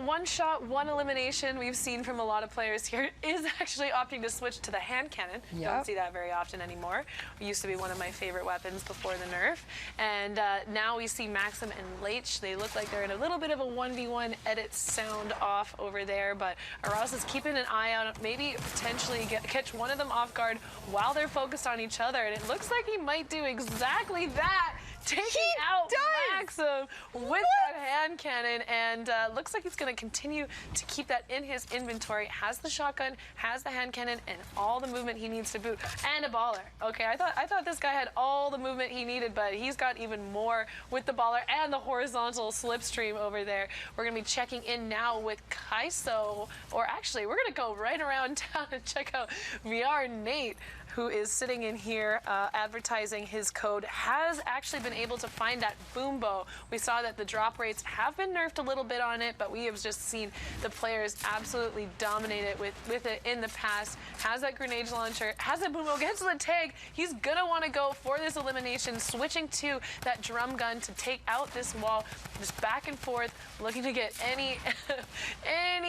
one shot, one elimination we've seen from a lot of players here is actually opting to switch to the hand cannon. Yep. Don't see that very often anymore. It used to be one of my favorite weapons before the nerf. And now we see Maxim and Leitch. They look like they're in a little bit of a 1v1 edit sound off over there, but Aras is keeping an eye out, maybe potentially catch one of them off guard while they're focused on each other. And it looks like he might do exactly that. Taking out Maxim with that hand cannon, and looks like he's going to continue to keep that in his inventory. Has the shotgun, has the hand cannon, and all the movement he needs to boot, and a baller. Okay, I thought this guy had all the movement he needed, but he's got even more with the baller and the horizontal slipstream over there. We're going to be checking in now with Kaiso, or actually, we're going to go right around town and check out VR Nate, who is sitting in here advertising his code, has actually been able to find that boom bow. We saw that the drop rates have been nerfed a little bit on it, but we have just seen the players absolutely dominate it with it in the past. Has that grenade launcher, has that boom bow, gets to the tag. He's gonna wanna go for this elimination, switching to that drum gun to take out this wall, just back and forth, looking to get any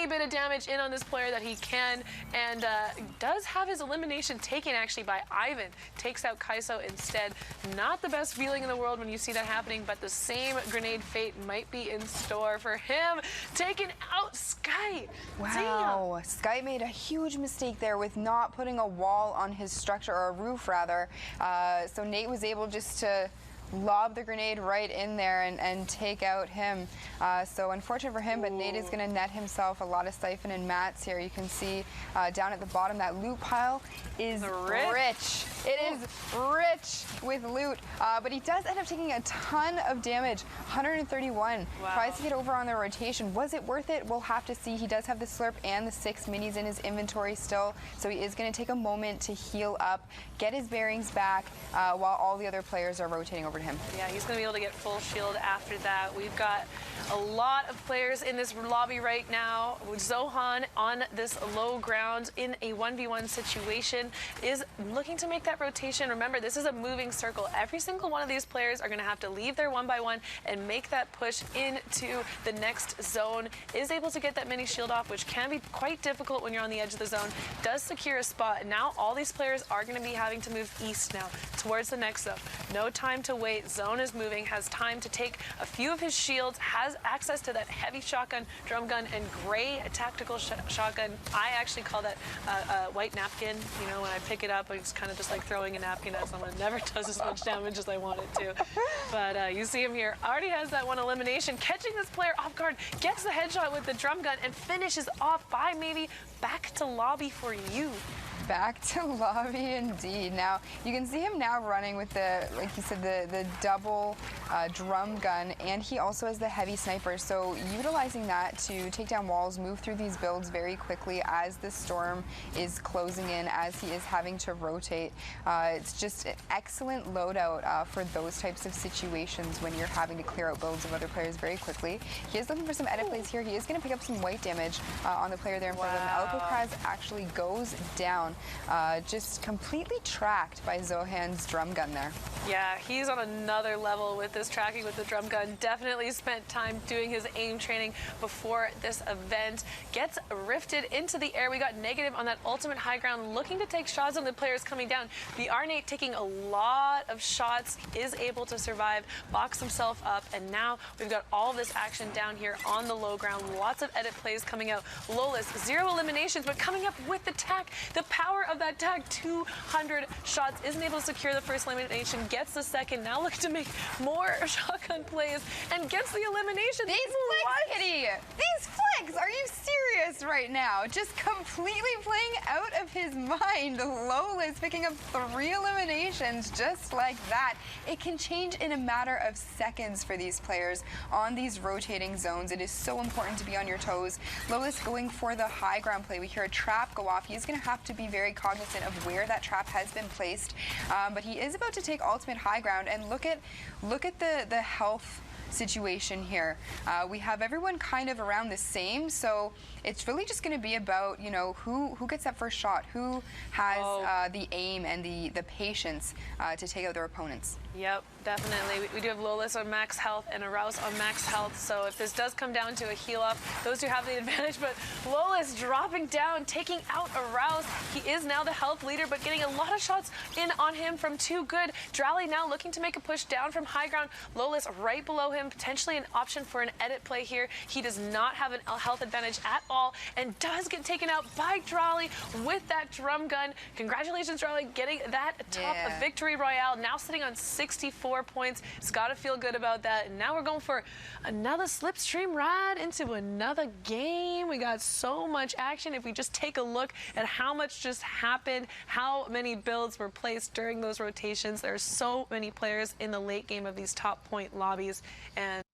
bit of damage in on this player that he can, and does have his elimination taken actually by Ivan. Takes out Kaiso instead. Not the best feeling in the world when you see that happening, but the same grenade fate might be in store for him. Taking out Sky. Wow. Damn. Sky made a huge mistake there with not putting a wall on his structure, or a roof rather. So Nate was able just to lob the grenade right in there and take out him. So unfortunate for him, but Nate is going to net himself a lot of siphon and mats here. You can see down at the bottom that loot pile is rich. It is rich with loot, but he does end up taking a ton of damage, 131. Wow. Tries to get over on the rotation. Was it worth it? We'll have to see. He does have the slurp and the 6 minis in his inventory still, so he is going to take a moment to heal up, get his bearings back, while all the other players are rotating over to him. Yeah, he's going to be able to get full shield after that. We've got a lot of players in this lobby right now. Zohan on this low ground in a 1v1 situation is looking to make that rotation. Remember, this is a moving circle. Every single one of these players are going to have to leave their 1x1 and make that push into the next zone. Is able to get that mini shield off, which can be quite difficult when you're on the edge of the zone. Does secure a spot. And now all these players are going to be having to move east now towards the next zone. No time to wait. Zone is moving, has time to take a few of his shields, has access to that heavy shotgun, drum gun, and gray tactical shotgun. I actually call that a white napkin. You know, when I pick it up, it's kind of just like throwing a napkin at someone. It never does as much damage as I want it to. But you see him here, already has that one elimination, catching this player off guard, gets the headshot with the drum gun, and finishes off by maybe back to lobby for you. Back to lobby indeed. Now, you can see him now running with the, like you said, the double drum gun, and he also has the heavy sniper. So utilizing that to take down walls, move through these builds very quickly as the storm is closing in, as he is having to rotate. It's just an excellent loadout for those types of situations when you're having to clear out builds of other players very quickly. He is looking for some edit plays here. He is going to pick up some white damage on the player there in front of him. Alcatraz actually goes down. Just completely tracked by Zohan's drum gun there. Yeah, he's on another level with this tracking with the drum gun. Definitely spent time doing his aim training before this event. Gets rifted into the air. We got negative on that ultimate high ground, looking to take shots on the players coming down. The R-Nate taking a lot of shots, is able to survive, box himself up, and now we've got all this action down here on the low ground. Lots of edit plays coming out. Lolis, 0 eliminations, but coming up with the tag. The power of that tag, 200 shots, isn't able to secure the first elimination, gets the second, now looking to make more shotgun plays, and gets the elimination. These flicks, Kitty! These flicks! Are you serious right now? Just completely playing out of his mind. Lola's picking up 3 eliminations just like that. It can change in a matter of seconds for these players on these rotating zones. It is so important to be on your toes. Lola's going for the high ground play. We hear a trap go off. He's going to have to be very cognizant of where that trap has been placed, but he is about to take ultimate high ground, and look at the health situation here. We have everyone kind of around the same, so it's really just going to be about, you know, who gets that first shot, who has the aim and the patience to take out their opponents. Yep, definitely. We do have Lolis on max health and Arouse on max health, so if this does come down to a heal off, those two have the advantage, but Lolis dropping down, taking out Arouse. He is now the health leader, but getting a lot of shots in on him from Too Good. Drally now looking to make a push down from high ground. Lolis right below him, potentially an option for an edit play here. He does not have a health advantage at all and does get taken out by Drally with that drum gun. Congratulations, Drally, getting that top victory royale, now sitting on 64 points. It's got to feel good about that. And now we're going for another slipstream ride into another game. We got so much action. If we just take a look at how much just happened, how many builds were placed during those rotations, there are so many players in the late game of these top point lobbies. And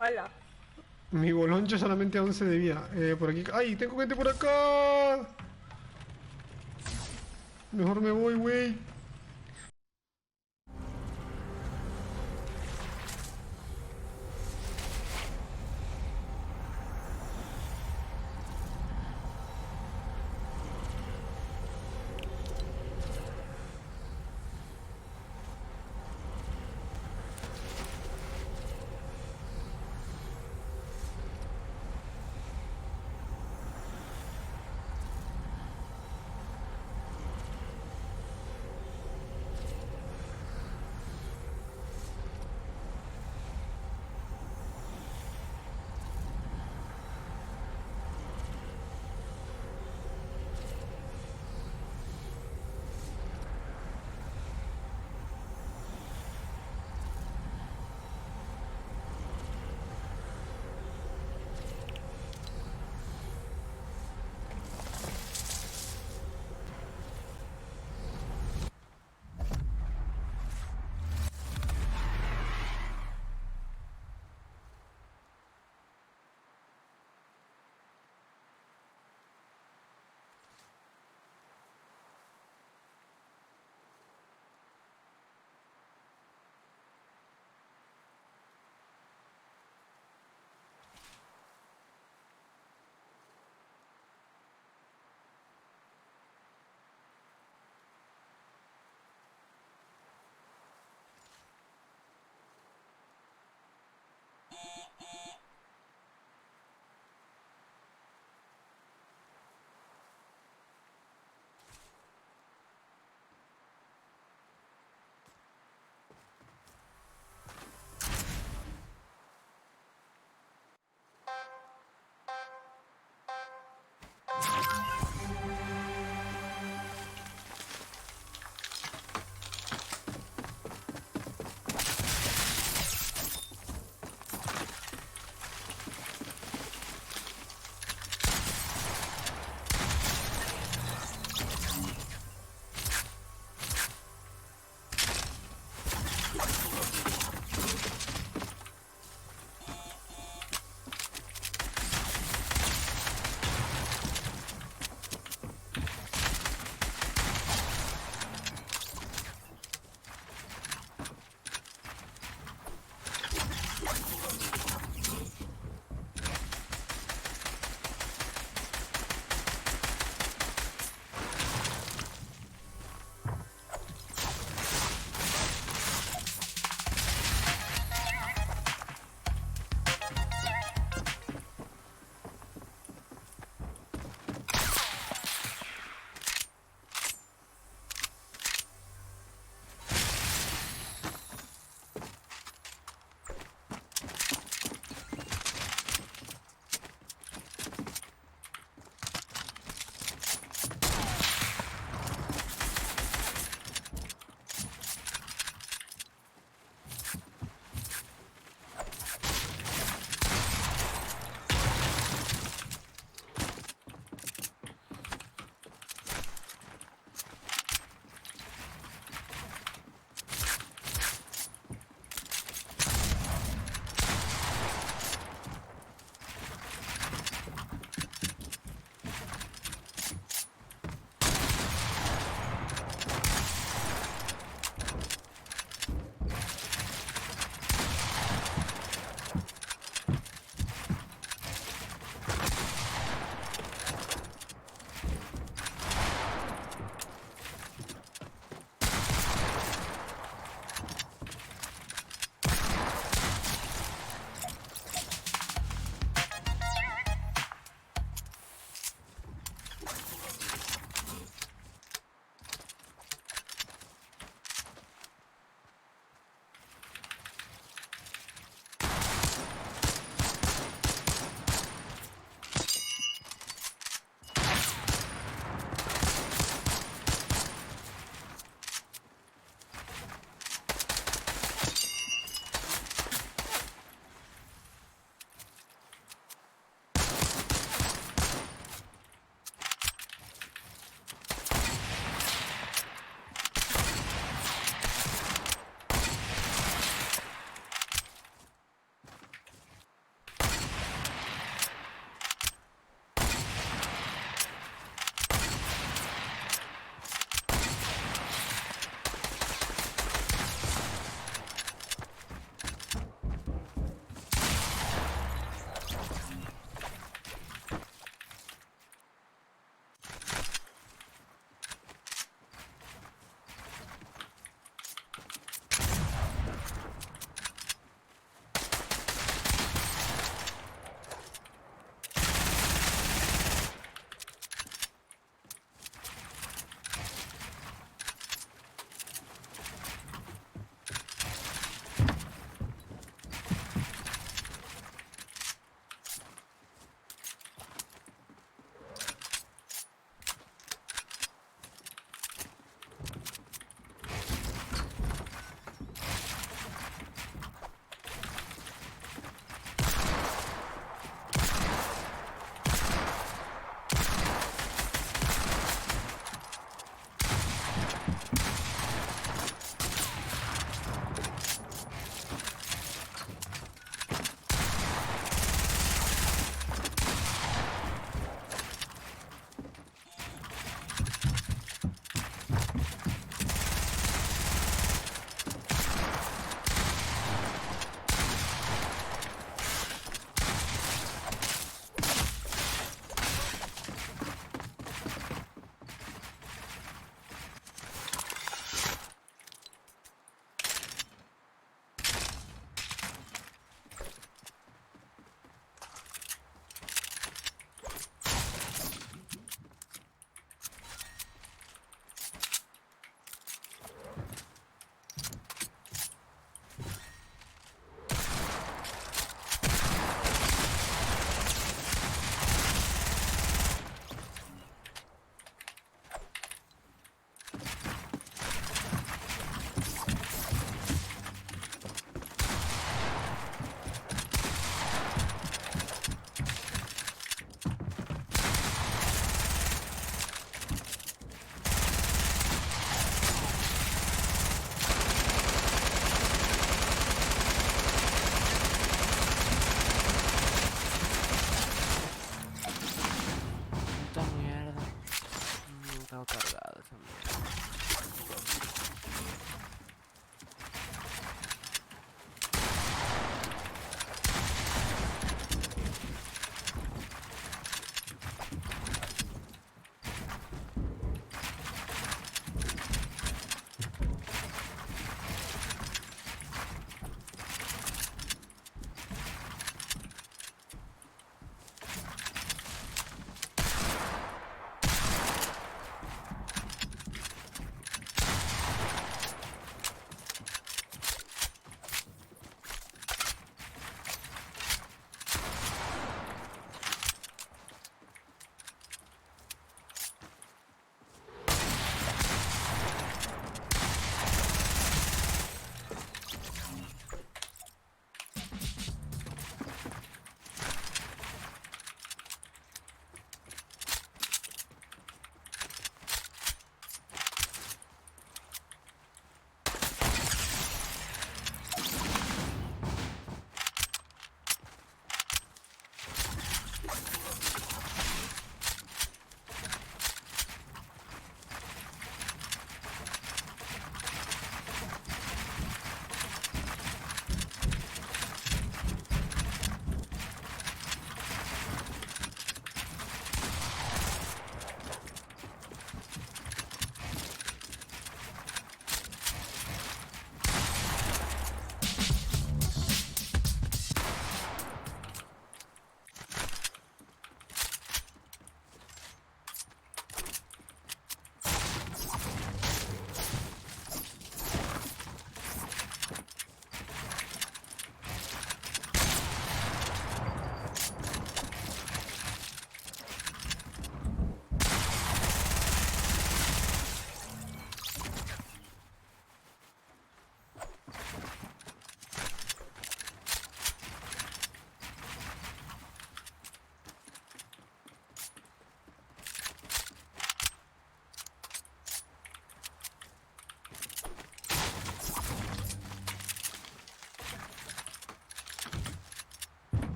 Hola. Mi boloncho solamente a 11 de vida. Por aquí. ¡Ay! Tengo gente por acá. Mejor me voy, güey. agrado también.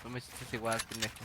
No me hiciste igual, pendejo.